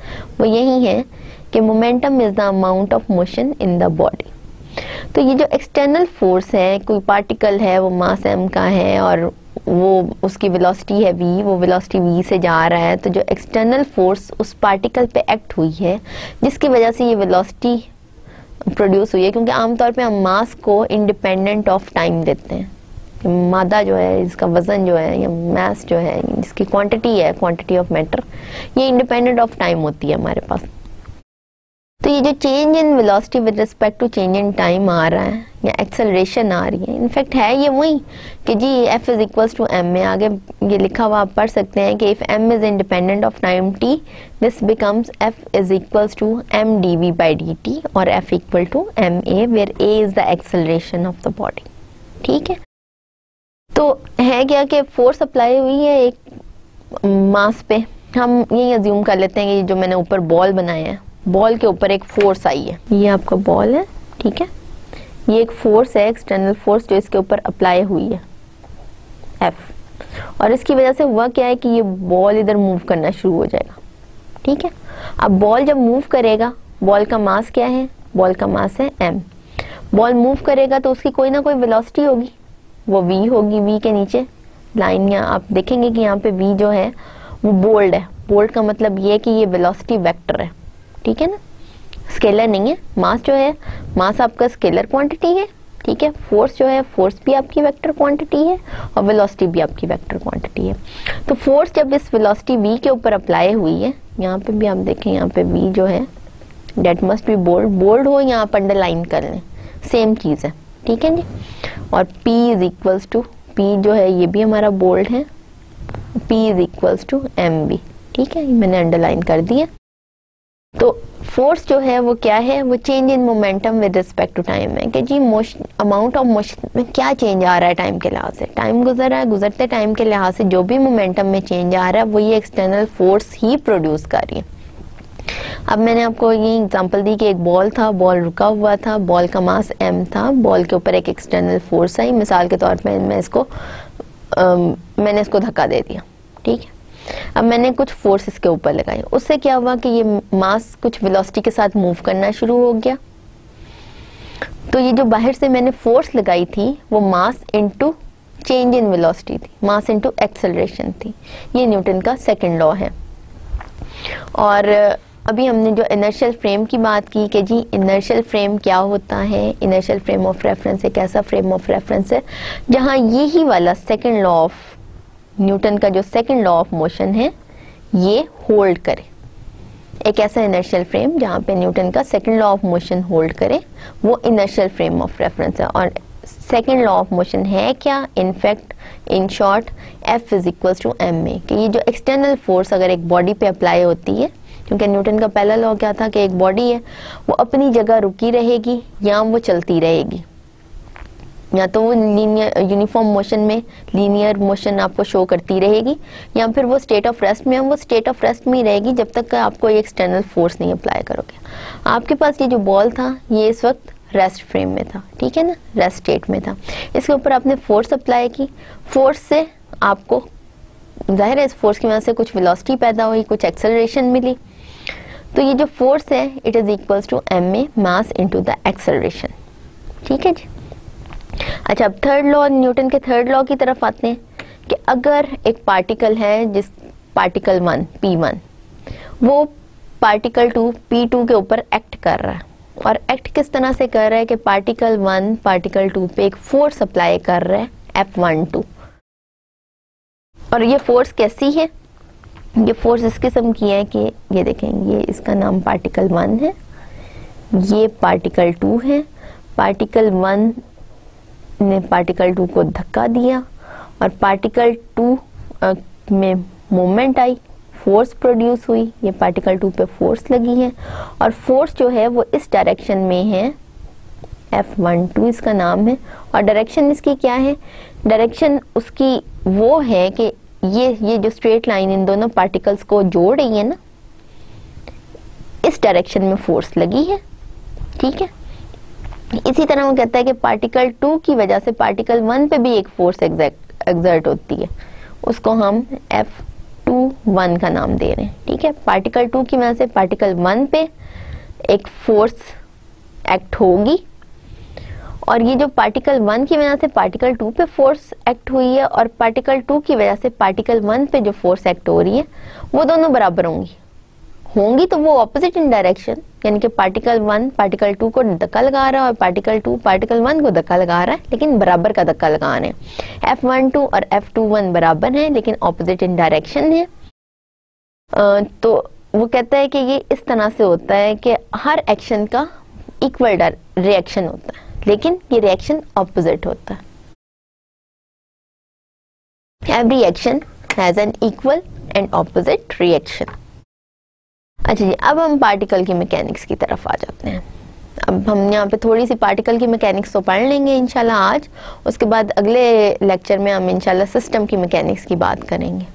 वो यही है कि momentum is the amount of motion in the body. तो ये जो एक्सटर्नल फोर्स है, कोई पार्टिकल है, वो मास m का है और वो उसकी वेलोसिटी है v, वो वेलोसिटी v से जा रहा है, तो जो एक्सटर्नल फोर्स उस पार्टिकल पे एक्ट हुई है जिसकी वजह से ये वेलोसिटी प्रोड्यूस हुई है, क्योंकि आमतौर पे हम मास को इंडिपेंडेंट ऑफ टाइम देते हैं। मादा जो है, इसका वजन जो है या मास जो है, इसकी क्वांटिटी है, क्वांटिटी ऑफ मैटर, ये इंडिपेंडेंट ऑफ टाइम होती है हमारे पास। तो ये जो change in velocity with respect to change in time आ रहा है या एक्सेलरेशन आ रही है, इनफैक्ट है ये वही कि जी F is equals to m में आगे ये लिखा हुआ आप पढ़ सकते हैं कि if m is independent of time t, this becomes F is equals to m dv by dt और F equal to ma, where a is the acceleration of the body. ठीक है, तो है क्या कि फोर्स अप्लाई हुई है एक मास पे। हम यही अज्यूम कर लेते हैं कि जो मैंने ऊपर बॉल बनाया है, बॉल के ऊपर एक फोर्स आई है, ये आपका बॉल है। ठीक है, ये एक फोर्स है, एक्सटर्नल फोर्स जो इसके ऊपर अप्लाई हुई है F, और इसकी वजह से हुआ क्या है कि ये बॉल इधर मूव करना शुरू हो जाएगा। ठीक है, अब बॉल जब मूव करेगा, बॉल का मास क्या है? बॉल का मास है m। बॉल मूव करेगा तो उसकी कोई ना कोई वेलोसिटी होगी, वो v होगी। v के नीचे लाइन यहाँ आप देखेंगे कि यहाँ पे v जो है वो बोल्ड है। बोल्ड का मतलब ये है कि ये वेलोसिटी वेक्टर है। ठीक है ना, स्केलर नहीं है। मास जो है, मास आपका स्केलर क्वांटिटी है। ठीक है, फोर्स जो है, फोर्स भी आपकी वेक्टर क्वांटिटी है और वेलोसिटी भी आपकी वेक्टर क्वांटिटी है। तो फोर्स जब इस वेलोसिटी v के ऊपर अप्लाई हुई है, यहाँ पे भी आप देखें, यहाँ पे v जो है that must be bold, bold हो यहाँ पर अंडरलाइन कर लें, सेम चीज है। ठीक है जी, और p is equals to, p जो है ये भी हमारा बोल्ड है, p is equals to mv। ठीक है, मैंने अंडरलाइन कर दिया। तो फोर्स जो है वो क्या है? वो change in momentum with respect to time है कि जी मोशन, अमाउंट ऑफ मोशन में क्या चेंज आ रहा है टाइम के लिहाज से। टाइम गुजर रहा है, गुजरते टाइम के लिहाज से जो भी मोमेंटम में चेंज आ रहा है वो ये एक्सटर्नल फोर्स ही प्रोड्यूस कर रही है। अब मैंने आपको ये एग्जांपल दी कि एक बॉल था, बॉल रुका हुआ था, बॉल का मास m था, बॉल के ऊपर एक एक्सटर्नल फोर्स आई। मिसाल के तौर पर मैं इसको मैंने इसको धक्का दे दिया, ठीक है। अब मैंने कुछ फोर्स इसके ऊपर लगाई, उससे क्या हुआ कि ये मास कुछ वेलोसिटी के साथ मूव करना शुरू हो गया। तो ये जो बाहर से मैंने फोर्स लगाई थी वो mass into change in velocity थी, मास इनटू एक्सेलरेशन थी। ये न्यूटन का सेकंड लॉ है। और अभी हमने जो इनर्शियल फ्रेम की बात की कि जी इनर्शियल फ्रेम क्या होता है, इनर्शियल फ्रेम ऑफ रेफरेंस एक ऐसा फ्रेम ऑफ रेफरेंस है जहां यही वाला सेकंड लॉ ऑफ न्यूटन का जो सेकंड लॉ ऑफ मोशन है ये होल्ड करे। एक ऐसा इनर्शियल फ्रेम जहां पे न्यूटन का second law of motion hold करे, वो इनर्शियल फ्रेम ऑफ रेफरेंस है। और सेकंड लॉ ऑफ मोशन है क्या, in fact in short F is equals to ma, कि ये जो एक्सटर्नल फोर्स अगर एक बॉडी पे अप्लाई होती है, क्योंकि न्यूटन का पहला लॉ क्या था कि एक बॉडी है वो अपनी जगह रुकी रहेगी या वो चलती रहेगी, या तो वो लीनियर यूनिफॉर्म मोशन में लीनियर मोशन आपको शो करती रहेगी, या फिर वो स्टेट ऑफ रेस्ट में वो स्टेट ऑफ रेस्ट में ही रहेगी जब तक आप कोई एक्सटर्नल फोर्स नहीं अप्लाई करोगे। आपके पास ये जो बॉल था ये इस वक्त रेस्ट फ्रेम में था, ठीक है ना, रेस्ट स्टेट में था। इसके ऊपर आपने फोर्स अप्लाई की, फोर्स से आपको जाहिर है इस फोर्स की वजह से कुछ वेलोसिटी पैदा हुई, कुछ एक्सेलरेशन मिली। तो ये जो फोर्स है it is equals to ma mass into the acceleration, ठीक है जी। अच्छा, अब थर्ड लॉ, न्यूटन के थर्ड लॉ की तरफ आते हैं कि अगर एक पार्टिकल है, जिस पार्टिकल 1 P1 वो पार्टिकल 2 P2 के ऊपर एक्ट कर रहा है, और एक्ट किस तरह से कर रहा है कि पार्टिकल 1 पार्टिकल 2 पे एक फोर्स अप्लाई कर रहा है F12, और ये फोर्स कैसी है, ये फोर्स इस किस्म की है कि ये देखें, ये इसका नाम पार्टिकल 1 है, ये पार्टिकल 2 है। पार्टिकल 1 ने पार्टिकल 2 को धक्का दिया और पार्टिकल 2 में मूवमेंट आई, फोर्स प्रोड्यूस हुई, ये पार्टिकल 2 पे फोर्स लगी है, और फोर्स जो है वो इस डायरेक्शन में है, F12 इसका नाम है। और डायरेक्शन इसकी क्या है, डायरेक्शन उसकी वो है कि ये जो स्ट्रेट लाइन इन दोनों पार्टिकल्स को जोड़ रही है ना, इस डायरेक्शन में फोर्स लगी है, ठीक है। इसी तरह वो कहता है कि पार्टिकल 2 की वजह से पार्टिकल 1 पे भी एक फोर्स एग्जर्ट होती है, उसको हम F21 का नाम दे रहे हैं, ठीक है। पार्टिकल 2 की वजह से पार्टिकल 1 पे एक फोर्स एक्ट होगी, और ये जो पार्टिकल 1 की वजह से पार्टिकल 2 पे फोर्स एक्ट हुई है और पार्टिकल 2 की वजह से पार्टिकल 1 पे जो फोर्स एक्ट हो रही है वो दोनों बराबर होंगी तो वो ऑपोजिट इन डायरेक्शन, यानी कि पार्टिकल 1 पार्टिकल 2 को धक्का लगा रहा है और पार्टिकल 2 पार्टिकल 1 को धक्का लगा रहा है, लेकिन बराबर का धक्का लगा रहे हैं। F12 और F21 बराबर हैं लेकिन ऑपोजिट इन डायरेक्शन है। तो वो कहता है कि ये इस तरह से होता है कि हर एक्शन का इक्वल रिएक्शन होता है, लेकिन ये रिएक्शन ऑपोजिट होता है। Every action has an equal and opposite reaction. अच्छा जी, अब हम पार्टिकल की मैकेनिक्स की तरफ आ जाते हैं। अब हम यहाँ पे थोड़ी सी पार्टिकल की मैकेनिक्स तो पढ़ लेंगे इंशाल्लाह आज, उसके बाद अगले लेक्चर में हम इंशाल्लाह सिस्टम की मैकेनिक्स की बात करेंगे।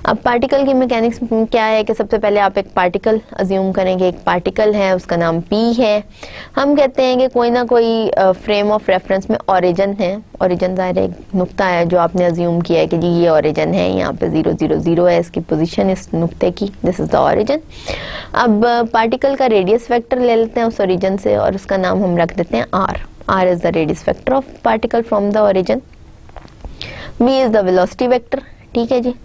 अब पार्टिकल की मैकेनिक्स क्या है कि सबसे पहले आप एक पार्टिकल अज्यूम करेंगे, एक पार्टिकल है उसका नाम P है। हम कहते हैं कि कोई ना कोई फ्रेम ऑफ रेफरेंस में ओरिजिन है, ओरिजिन ज़ाहिर एक नुक्ता है जो आपने अज्यूम किया है कि जी ये ओरिजिन है, यहाँ पे 0 0 0 है इसकी पोजीशन इस नुक्ते की, दिस इज द ओरिजिन। अब पार्टिकल का रेडियस वेक्टर ले लेते हैं उस ओरिजिन से और उसका नाम हम रख देते हैं R। R is the radius vector of particle from the origin. V is the velocity vector, ठीक है जी।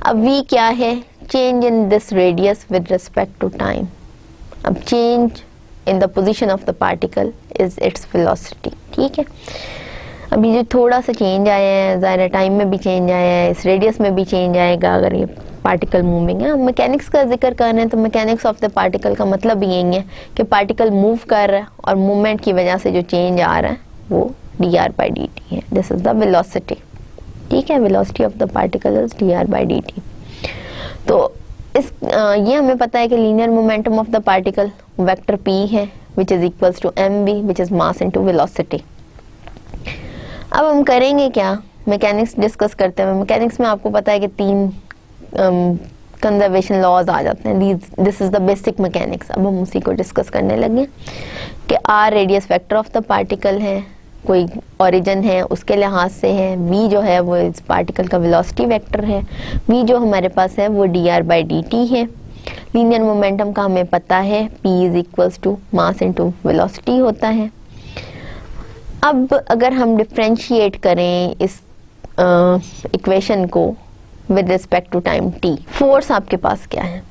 अब v क्या है, change in this radius with respect to time. अब change in the position of the particle is its velocity, ठीक है। अभी जो थोड़ा सा चेंज आया है, ज़ाहिर टाइम में भी चेंज आया है, इस रेडियस में भी चेंज आएगा अगर ये पार्टिकल मूविंग है। हम मैकेनिक्स का जिक्र कर रहे हैं तो मैकेनिक्स ऑफ द पार्टिकल का मतलब यही है कि पार्टिकल मूव कर रहा है और मूवमेंट की वजह से जो चेंज आ रहा है वो dr/dt है, दिस इज द वेलोसिटी, ठीक है। Velocity of the particle is dr/dt। तो इस ये हमें पता है कि linear momentum of the particle vector p है which is equals to mv which is mass into velocity. अब हम करेंगे क्या, मैकेनिक्स डिस्कस करते हैं। मैकेनिक्स में आपको पता है कि 3 कंजर्वेशन लॉज आ जाते हैं, this is the basic mechanics. अब हम उसी को डिस्कस करने लगे कि r radius vector of the particle है, कोई ओरिजिन है उसके लिहाज से है, v जो है वो इस पार्टिकल का वेलोसिटी वेक्टर है, v जो हमारे पास है वो dr/dt है। लीनियर मोमेंटम का हमें पता है p is equals to mass into velocity होता है। अब अगर हम डिफरेंशिएट करें इस इक्वेशन को with respect to time t, force आपके पास क्या है?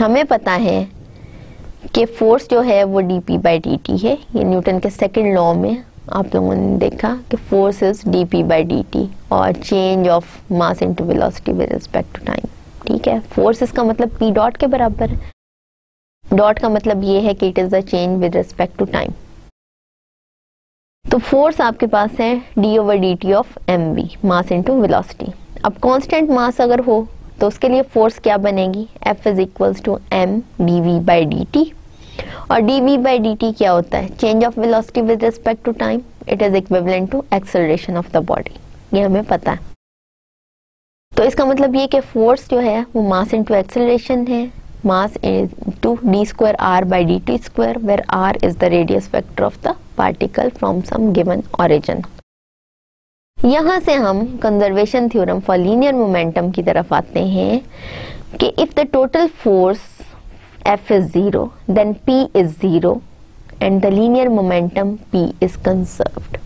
हमें पता है कि फोर्स जो है वो dp/dt है। ये न्यूटन के सेकंड लॉ में आप लोगों ने देखा कि फोर्स इज dp/dt और change of mass into velocity with respect to time. ठीक है, फोर्स इसका मतलब p डॉट के बराबर है। डॉट का मतलब ये है कि it is the change with respect to time. तो फोर्स आपके पास है d/dt of mv, mass into velocity. अब कांस्टेंट मास अगर हो तो उसके लिए फोर्स क्या बनेगी? F is equals to m dv/dt। और dv/dt क्या होता है? Change of velocity with respect to time. It is equivalent to acceleration of the body, ये हमें पता है। तो इसका मतलब ये कि फोर्स जो है वो मास इनटू एक्सेलरेशन है, mass into d²r/dt², where r is the radius vector of the particle from some given origin. यहां से हम conservation theorem for linear momentum की तरफ आते हैं कि if the total force F is 0, then P is 0 and the linear momentum P is conserved।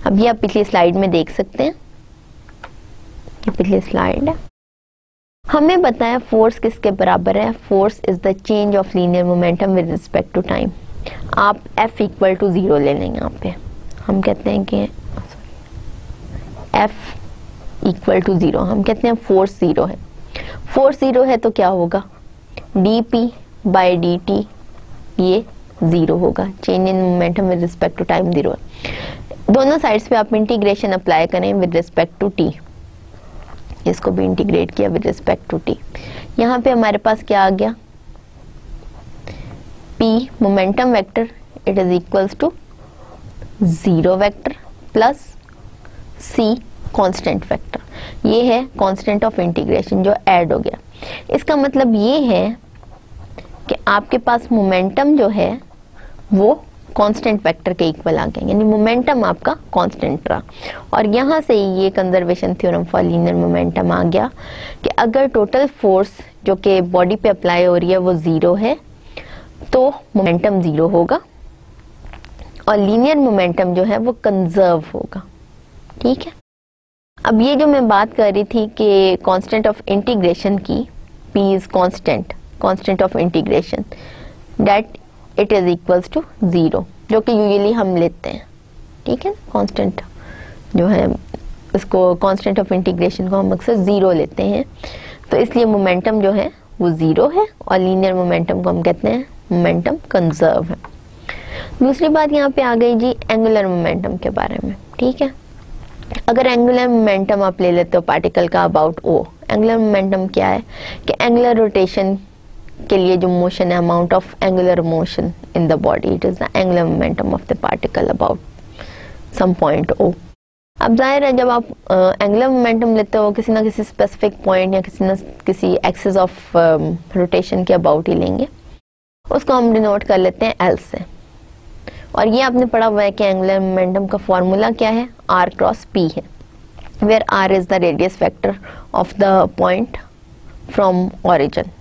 अब ये आप पिछली स्लाइड में देख सकते हैं, ये पिछली स्लाइड है। हमें पता है फोर्स किसके बराबर है? Force is the change of linear momentum with respect to time. आप F इक्वल टू 0 ले लेंगे। यहाँ पे हम कहते हैं कि F इक्वल टू 0, हम कहते हैं फोर्स 0 है। फोर्स 0 है तो क्या होगा? dp/dt ये 0 होगा, change in momentum with respect to time 0 है। दोनों साइड्स पे आप इंटीग्रेशन अप्लाई करें विद रिस्पेक्ट टू t, इसको भी इंटीग्रेट किया विद रिस्पेक्ट टू t। यहाँ पे हमारे पास क्या आ गया? p momentum vector it is equals to 0 vector plus c constant vector. ये है कांस्टेंट ऑफ इंटीग्रेशन जो ऐड हो गया। इसका मतलब ये है कि आपके पास मोमेंटम जो है वो कांस्टेंट वेक्टर के इक्वल आ गया, यानी मोमेंटम आपका कांस्टेंट रहा। और यहाँ से ये conservation theorem for linear momentum आ गया कि अगर टोटल फोर्स जो कि बॉडी पे अप्लाई हो रही है वो 0 है तो मोमेंटम 0 होगा और लीनियर मोमेंटम जो है वो कंजर्व होगा। ठीक है, अब ये जो मैं बात कर रही थी कि कांस्टेंट ऑफ इंटीग्रेशन की, p is constant of integration that it is equals to 0, जो कि यूजुअली हम लेते हैं। ठीक है, कांस्टेंट जो है इसको कांस्टेंट ऑफ इंटीग्रेशन को हम अक्सर 0 लेते हैं, तो इसलिए मोमेंटम जो है वो 0 है और लीनियर मोमेंटम को हम कहते हैं मोमेंटम कंजर्व है। दूसरी बात यहाँ पे आ गई जी एंगुलर मोमेंटम के बारे में। ठीक है, अगर एंगुलर मोमेंटम आप ले लेते हो पार्टिकल का अबाउट ओ, एंगुलर मोमेंटम क्या है कि एंगुलर रोटेशन के लिए जो मोशन है, amount of angular motion in the body, it is the angular momentum of the particle about some point O. अब जाहिर है जब आप एंगुलर मोमेंटम लेते हो किसी ना किसी स्पेसिफिक पॉइंट या किसी ना किसी एक्सिस ऑफ रोटेशन के अबाउट ही लेंगे, उसको हम डिनोट कर लेते हैं एल से। और ये आपने पढ़ा हुआ है कि एंगुलर मोमेंटम का फॉर्मूला क्या है? r क्रॉस p है, where r is the radius vector of the point from origin.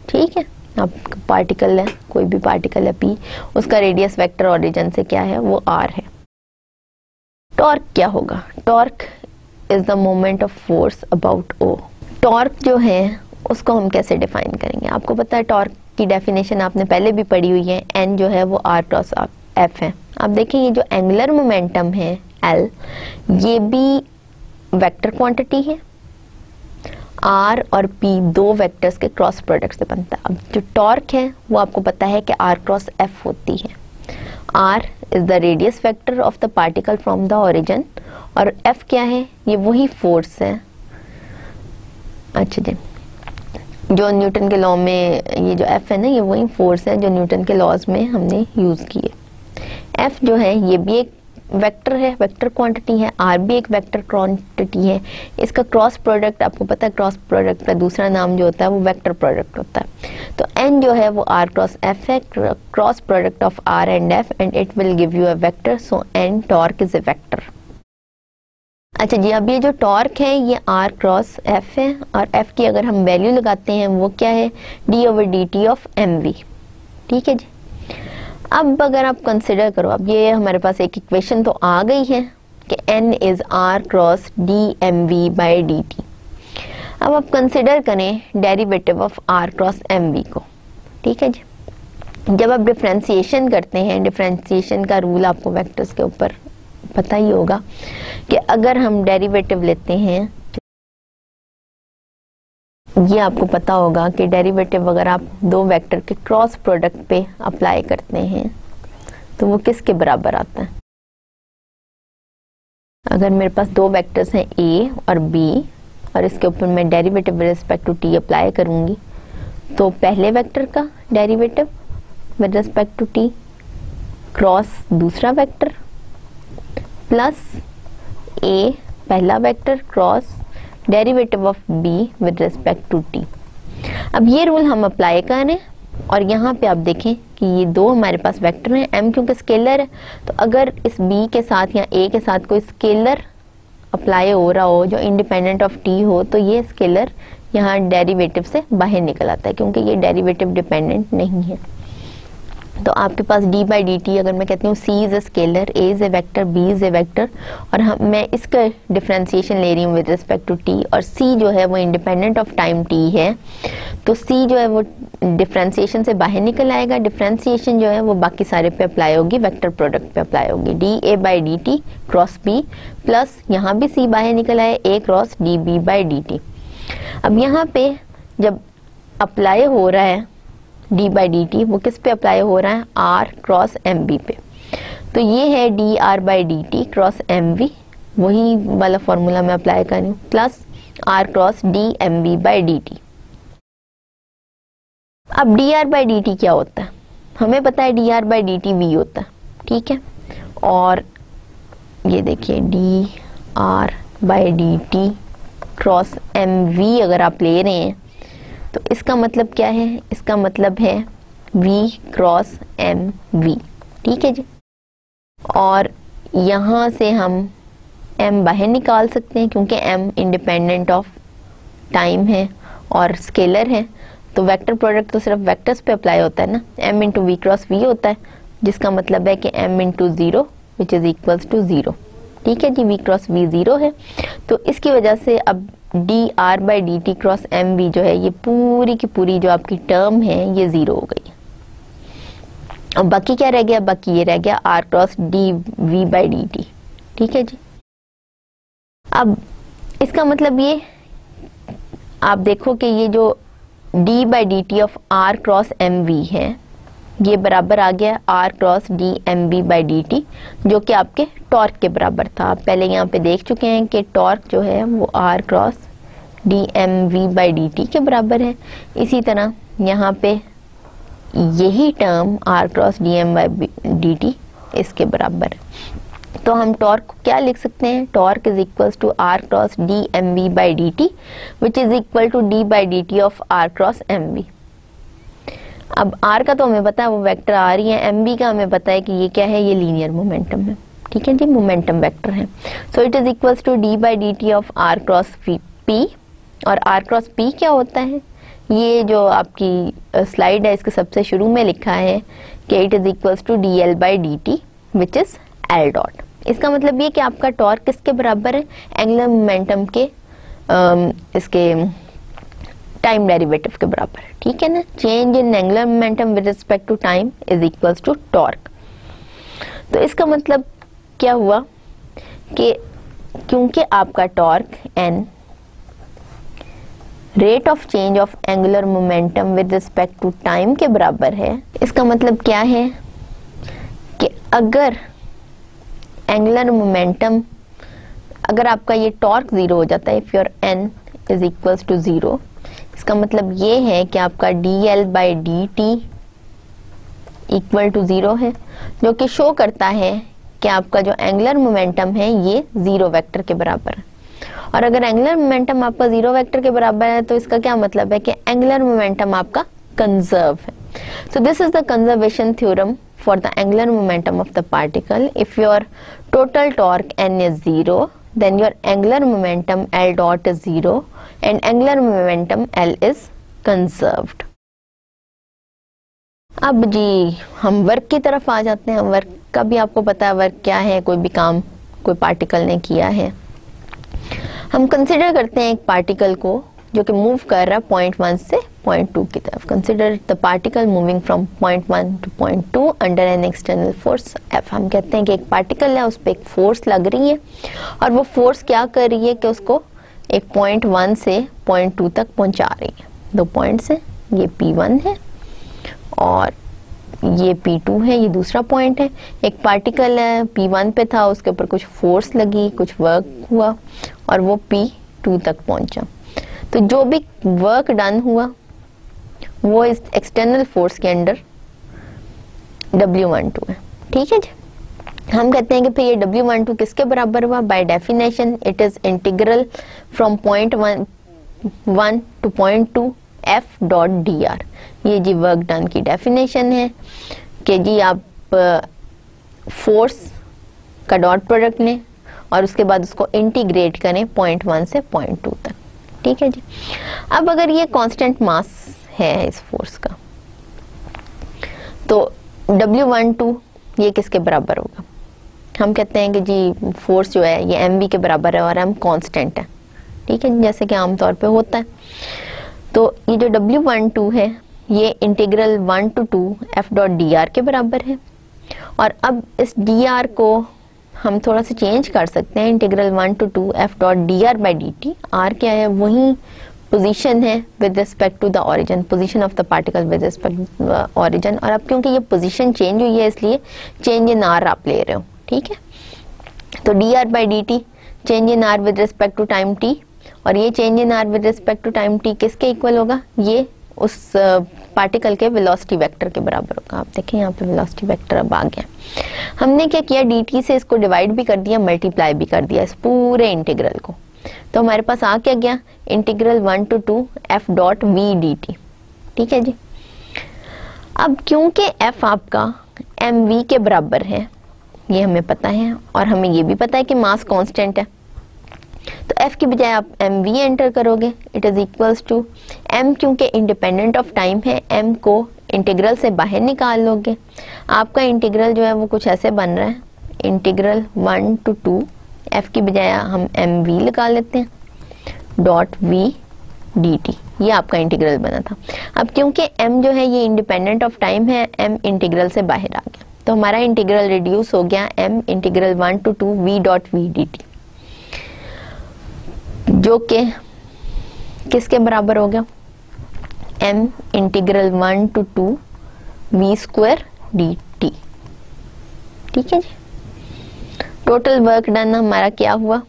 ठीक है, अब पार्टिकल है, कोई भी पार्टिकल है p, उसका रेडियस वेक्टर ओरिजिन से क्या है? वो r है। टॉर्क क्या होगा? Torque is the moment of force about o। Torque जो है उसको हम कैसे डिफाइन करेंगे? आपको पता है टॉर्क की डेफिनेशन आपने पहले भी पढ़ी हुई है, n जो है वो r क्रॉस f है। आप देखें ये जो एंगुलर मोमेंटम है L, ये भी वेक्टर क्वांटिटी है, R और P दो वेक्टर्स के क्रॉस प्रोडक्ट से बनता है। अब जो टॉर्क है वो आपको पता है कि R क्रॉस F होती है। R is the radius vector of the particle from the origin और F क्या है? ये वही फोर्स है। अच्छा जी, जो न्यूटन के लॉ में ये जो F है ना, ये वही फोर्स है जो न्यूटन के लॉज में हमने यूज किए। F जो है ये भी एक वेक्टर है, वेक्टर क्वांटिटी है, आर भी एक वेक्टर क्वांटिटी है। इसका क्रॉस प्रोडक्ट आपको पता है, क्रॉस प्रोडक्ट का दूसरा नाम जो होता है वो वेक्टर प्रोडक्ट होता है। तो एन जो है वो आर क्रॉस एफ है, cross product of r and F, and it will give you a vector, so N torque is a vector. अच्छा जी, अब ये जो टॉर्क है ये आर क्रॉस एफ है, और एफ की अगर हम वैल्यू लगाते हैं वो क्या है, d over d t of m v. ठीक है जी। अब अगर आप कंसिडर करो, अब ये हमारे पास एक इक्वेशन तो आ गई है कि n is r cross D m v by D T. अब आप कंसिडर करें derivative of r cross M v को। ठीक है जी। जब आप डिफरेंशिएशन करते हैं, डिफरेंशिएशन का रूल आपको वेक्टर्स के ऊपर पता ही होगा कि अगर हम डेरिवेटिव लेते हैं, ये आपको पता होगा कि डेरिवेटिव अगर आप दो वेक्टर के क्रॉस प्रोडक्ट पे अप्लाई करते हैं तो वो किसके बराबर आता है। अगर मेरे पास दो वेक्टर्स हैं a और b और इसके ऊपर मैं derivative with respect to t apply करूंगी, तो पहले वेक्टर का derivative with respect to t cross दूसरा वेक्टर प्लस a पहला vector cross derivative of b with respect to t। अब ये रूल हम अप्लाई करें और यहाँ पे आप देखें कि ये दो हमारे पास वेक्टर हैं, m क्योंकि स्केलर है, तो अगर इस b के साथ या a के साथ कोई स्केलर अप्लाई हो रहा हो जो इंडिपेंडेंट ऑफ t हो, तो ये स्केलर यहाँ डेरिवेटिव से बाहर निकल आता है क्योंकि ये डेरिवेटिव डिपेंडेंट नहीं है। तो आपके पास d बाई डी टी, अगर मैं कहती हूँ c is a scalar, a is a vector, b is a vector, और मैं इसका डिफरेंशिएशन ले रही हूँ विद रिस्पेक्ट टू t, और c जो है वो इंडिपेंडेंट ऑफ टाइम t है, तो c जो है वो डिफरेंशिएशन से बाहर निकल आएगा। डिफरेंशिएशन जो है वो बाकी सारे पे अप्लाई होगी, वेक्टर प्रोडक्ट पे अप्लाई होगी, d a by D T cross b, plus यहाँ भी c बाहर निकल आए, a cross d b by D T. अब यहाँ पे जब अप्लाई हो रहा है d बाई डी टी, वो किस पे अप्लाई हो रहा है, r क्रॉस एम बी पे। तो ये है D are by D T cross M V, वही वाला फॉर्मूला मैं अप्लाई कर रही हूँ, plus r cross D M B by D T. अब D R by D T क्या होता है, हमें पता है D are by D T V होता है। ठीक है, और ये देखिए D are by D T cross M V अगर आप ले रहे हैं तो इसका मतलब क्या है, इसका मतलब है v क्रॉस एम वी। ठीक है जी। और यहाँ से हम m बाहर निकाल सकते हैं क्योंकि m इंडिपेंडेंट ऑफ टाइम है और स्केलर है, तो वेक्टर प्रोडक्ट तो सिर्फ वेक्टर्स पे अप्लाई होता है ना, m into v cross v होता है, जिसका मतलब है कि m into zero which is equals to zero. ठीक है जी, v क्रॉस v ज़ीरो है, तो इसकी वजह से अब D R by D T cross M v जो है ये पूरी की पूरी जो आपकी टर्म है ये ज़ीरो हो गई। अब बाकी क्या रह गया, बाकी ये रह गया r cross d v by D t. ठीक है जी। अब इसका मतलब ये आप देखो कि ये जो d by D t of r cross M v है ये बराबर आ गया r cross D M B by D t, जो कि आपके टॉर्क के बराबर था। आप पहले यहाँ पे देख चुके हैं कि टॉर्क जो है वो r cross D m v by D t के बराबर है। इसी तरह यहाँ पे यही term r cross D m by D t इसके बराबर है। तो हम टॉर्क को क्या लिख सकते हैं, torque is equals to r cross D m v by D t which is equal to d by D t of r cross M v. अब r का तो हमें पता है वो वेक्टर आ रही है, mb का हमें पता है कि ये क्या है, ये लीनियर मोमेंटम है। ठीक है जी, मोमेंटम वेक्टर है। So it is equals to d by D t of r cross p, और r क्रॉस p क्या होता है, ये जो आपकी स्लाइड है इसके सबसे शुरू में लिखा है कि it is equals to d l by D t which is l dot. इसका मतलब ये कि आपका टॉर्क किसके बराबर है, एंगुलर मोमेंटम के इसके टाइम डेरिवेटिव के बराबर है। ठीक है ना, change in angular momentum with respect to time is equals to torque. तो इसका मतलब क्या हुआ कि क्योंकि आपका torque n rate of change of angular momentum with respect to time के बराबर है, इसका मतलब क्या है कि अगर एंगुलर मोमेंटम, अगर आपका ये टॉर्क ज़ीरो हो जाता है, if your n is equals to zero, इसका मतलब ये है कि आपका d l by D t equal to zero है, जो कि शो करता है कि आपका जो एंगुलर मोमेंटम है ये 0 वेक्टर के बराबर है। और अगर एंगुलर मोमेंटम आपका 0 वेक्टर के बराबर है तो इसका क्या मतलब है कि एंगुलर मोमेंटम आपका कंजर्व है। So this is the conservation theorem for the angular momentum of the particle. If your total torque n is 0, then your angular momentum L dot is 0 and angular momentum L is conserved. अब जी हम work की तरफ आ जाते हैं। Work का भी आपको पता है वर्क क्या है, कोई भी काम कोई पार्टिकल ने किया है। हम कंसिडर करते हैं एक पार्टिकल को जो कि मूव कर रहा है पॉइंट 1 से पॉइंट 2 की तरफ। Consider the particle moving from point 1 two point 2 under an external force F. हम कहते हैं कि एक पार्टिकल है, उस पर एक फोर्स लग रही है और वो फोर्स क्या कर रही है कि उसको एक पॉइंट 1 से पॉइंट 2 तक पहुंचा रही है। 2 पॉइंट्स है, ये P1 है और ये P2 है, ये दूसरा पॉइंट है। एक पार्टिकल है P1 पे था, उसके ऊपर कुछ फोर्स लगी, कुछ वर्क हुआ और वो P2 तक पहुंचा। तो जो भी वर्क डन हुआ वो इस एक्सटर्नल फोर्स के अंडर W12 है। ठीक है जी। हम कहते हैं कि फिर ये W12 किसके बराबर हुआ? By definition it is integral from point 1 two point 2 F dot dr। ये जी वर्क डन की डेफिनेशन है कि जी आप फोर्स का डॉट प्रोडक्ट लें और उसके बाद उसको इंटीग्रेट करें पॉइंट 1 से पॉइंट 2 तक। ठीक है जी। अब अगर ये कांस्टेंट मास है इस फोर्स का तो W12 ये किसके बराबर होगा? हम कहते हैं कि जी फोर्स जो है ये mv के बराबर है और m कांस्टेंट है। ठीक है, जैसे कि आमतौर पे होता है। तो ये जो W12 है ये integral 1 to 2 F dot dr के बराबर है। और अब इस dr को हम थोड़ा सा चेंज कर सकते हैं। Integral 1 to 2 F dot dr by dt। r क्या है? वही पोजीशन है with respect to the origin, position of the particle with respect to the origin. और अब क्योंकि ये पोजीशन चेंज हुई है इसलिए चेंज इन r आप ले रहे हो। ठीक है, तो dr by dt change in r with respect to time t और ये change in r with respect to time t किसके इक्वल होगा? ये उस पार्टिकल के वेलोसिटी वेक्टर के बराबर होगा। आप देखें यहाँ पे वेलोसिटी वेक्टर अब आ गया। हमने क्या किया? dt से इसको डिवाइड भी कर दिया, मल्टीप्लाई भी कर दिया इस पूरे इंटीग्रल को। तो हमारे पास आ क्या गया? Integral 1 to 2 F dot v dt। ठीक है जी। अब क्योंकि F आपका mv के बराबर है ये हमें पता है और हमें ये भी पता है कि मास कांस्टेंट है, तो F की बजाय आप mv एंटर करोगे। It is equals to m, क्योंकि इंडिपेंडेंट ऑफ टाइम है m को इंटीग्रल से बाहर निकाल लोगे। आपका इंटीग्रल जो है वो कुछ ऐसे बन रहा है, इंटीग्रल 1 to 2 F की बजाय हम mv लगा लेते हैं डॉट v dt। ये आपका इंटीग्रल बना था। अब क्योंकि m जो है ये इंडिपेंडेंट ऑफ टाइम है, m इंटीग्रल से बाहर आ गया, तो हमारा इंटीग्रल रिड्यूस हो गया m integral 1 to 2 v dot v dt, जो कि किसके बराबर हो गया? m integral 1 to 2 v square dt। ठीक है जी। टोटल वर्क डन हमारा क्या हुआ?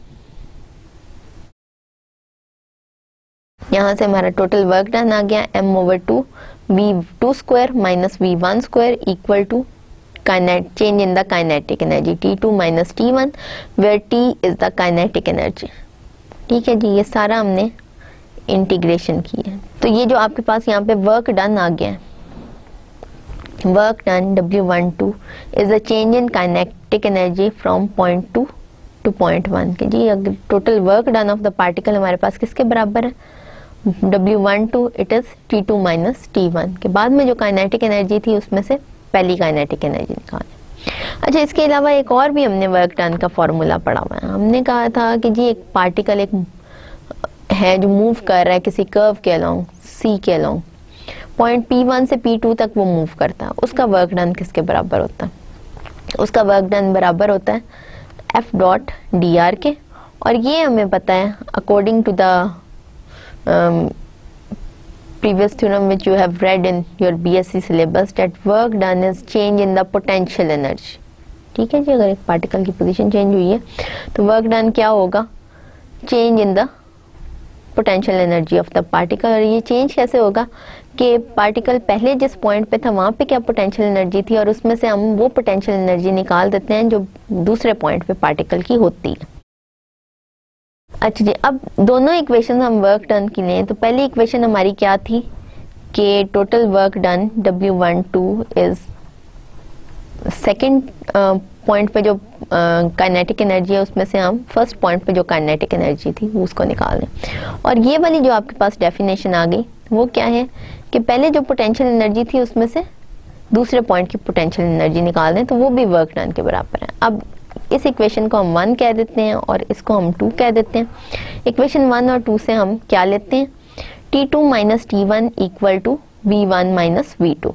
यहां से हमारा टोटल वर्क डन आ गया m over 2 v2 square minus v1 square equal to change in the kinetic energy T2 minus T1 where T is the kinetic energy. ठीक है जी, ये सारा हमने इंटीग्रेशन की है। तो ये जो आपके पास यहाँ पे वर्क डन आ गया है, work done W12 is a change in kinetic energy from point 2 two point 1 के जी। अगर total work done of the particle हमारे पास किसके बराबर है? W12 it is T2 minus T1 के बाद में जो काइनेटिक एनर्जी थी उसमें से पहली काइनेटिक एनर्जी निकालें। अच्छा, इसके अलावा एक और भी हमने वर्क डन का फॉर्मूला पढ़ा हुआ है। हमने कहा था कि जी एक पार्टिकल एक है जो मूव कर रहा है किसी कर्व के अलोंग, C के अलोंग, पॉइंट P1 से P2 तक वो मूव करता है, उसका वर्क डन किसके बराबर होता है? उसका वर्क डन बराबर होता है F डॉट dr के। और ये हमें पता है according to the previous theorem which you have read in your BSc syllabus that work done is change in the potential energy। ठीक है जी, अगर एक पार्टिकल की पोजीशन चेंज हुई है तो वर्क डन क्या होगा? Change in the potential energy of the particle. और ये चेंज कैसे होगा कि पार्टिकल पहले जिस पॉइंट पे था वहाँ पे क्या पोटेंशियल एनर्जी थी और उसमें से हम वो पोटेंशियल एनर्जी निकाल देते हैं जो दूसरे पॉइंट पे पार्टिकल की होती है। अच्छा जी, अब दोनों इक्वेशन हम वर्क डन की लें तो पहली इक्वेशन हमारी क्या थी कि total work done W12 is second point पे जो काइनेटिक एनर्जी है उसमें से हम फर्स्ट पॉइंट पे जो काइनेटिक एनर्जी थी वो उसको निकाल लें। और ये वाली जो आपके पास डेफिनेशन आ गई वो क्या है कि पहले जो पोटेंशियल एनर्जी थी उसमें से दूसरे पॉइंट की पोटेंशियल एनर्जी निकाल दें तो वो भी वर्क डन के बराबर है। अब इस इक्वेशन को हम 1 कह देते हैं और इसको हम 2 कह देते हैं। इक्वेशन 1 और 2 से हम क्या लेते हैं, T2 minus T1 equal to V1 minus V2।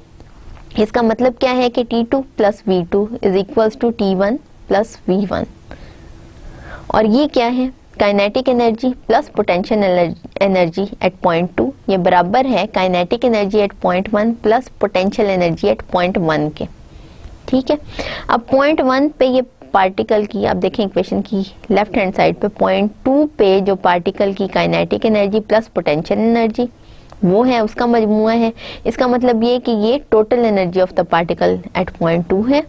इसका मतलब क्या है कि T2 plus V2 is equals to T1 plus V1। और ये क्या है, kinetic energy plus potential energy at point 2, ये बराबर है kinetic energy at point 1 plus potential energy at point 1 के। ठीक है, अब पॉइंट 1 पे ये पार्टिकल की, आप देखें इक्वेशन की लेफ्ट हैंड साइड पे पॉइंट 2 पे जो पार्टिकल की kinetic energy plus potential energy वो है उसका मजमुआ है। इसका मतलब ये कि ये total energy of the particle at point 2 है।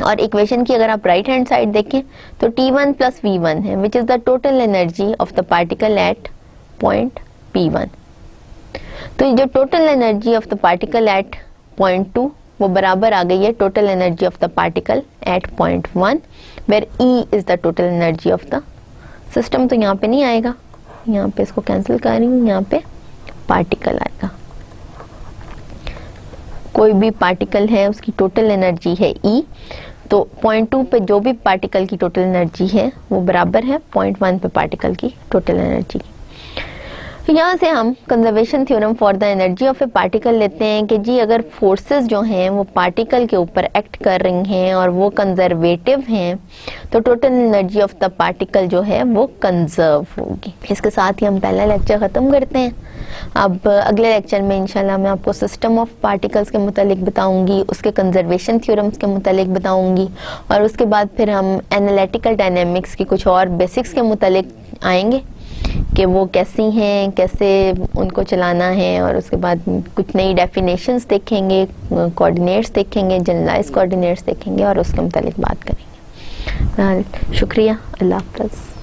और इक्वेशन की अगर आप राइट हैंड साइड देखें तो T1 प्लस V1 है which is the total energy of the particle at point P1। तो जो total energy of the particle at point 2 वो बराबर आ गई है total energy of the particle at point 1 where E is the total energy of the system. तो यहाँ पे नहीं आएगा, यहाँ पे इसको कैंसिल कर रही हूँ, यहाँ पे पार्टिकल आएगा। कोई भी पार्टिकल है उसकी टोटल एनर्जी है E, तो पॉइंट 2 पे जो भी पार्टिकल की टोटल एनर्जी है वो बराबर है पॉइंट 1 पे पार्टिकल की टोटल एनर्जी। यहाँ से हम conservation theorem for the energy of A particle लेते हैं कि जी अगर फोर्सेस जो हैं वो पार्टिकल के ऊपर एक्ट कर रही हैं और वो कंजर्वेटिव हैं तो total energy of the particle जो है वो कंजर्व होगी। इसके साथ ही हम पहला लेक्चर ख़त्म करते हैं। अब अगले लेक्चर में इंशाल्लाह मैं आपको सिस्टम ऑफ पार्टिकल्स के मुतालिक बताऊंगी, उसके कंजर्वेशन थ्योरम्स के मुतालिक बताऊंगी और उसके बाद फिर हम एनालिटिकल डायनेमिक्स की कुछ और बेसिक्स के मुतालिक आएंगे कि वो कैसी हैं, कैसे उनको चलाना है, और उसके बाद कुछ नई डेफिनेशंस देखेंगे, कोऑर्डिनेट्स देखेंगे, जनरलाइज कोऑर्डिनेट्स देखेंगे और उसके मुतालिक बात करेंगे। शुक्रिया, अल्लाह हाफ़िज़।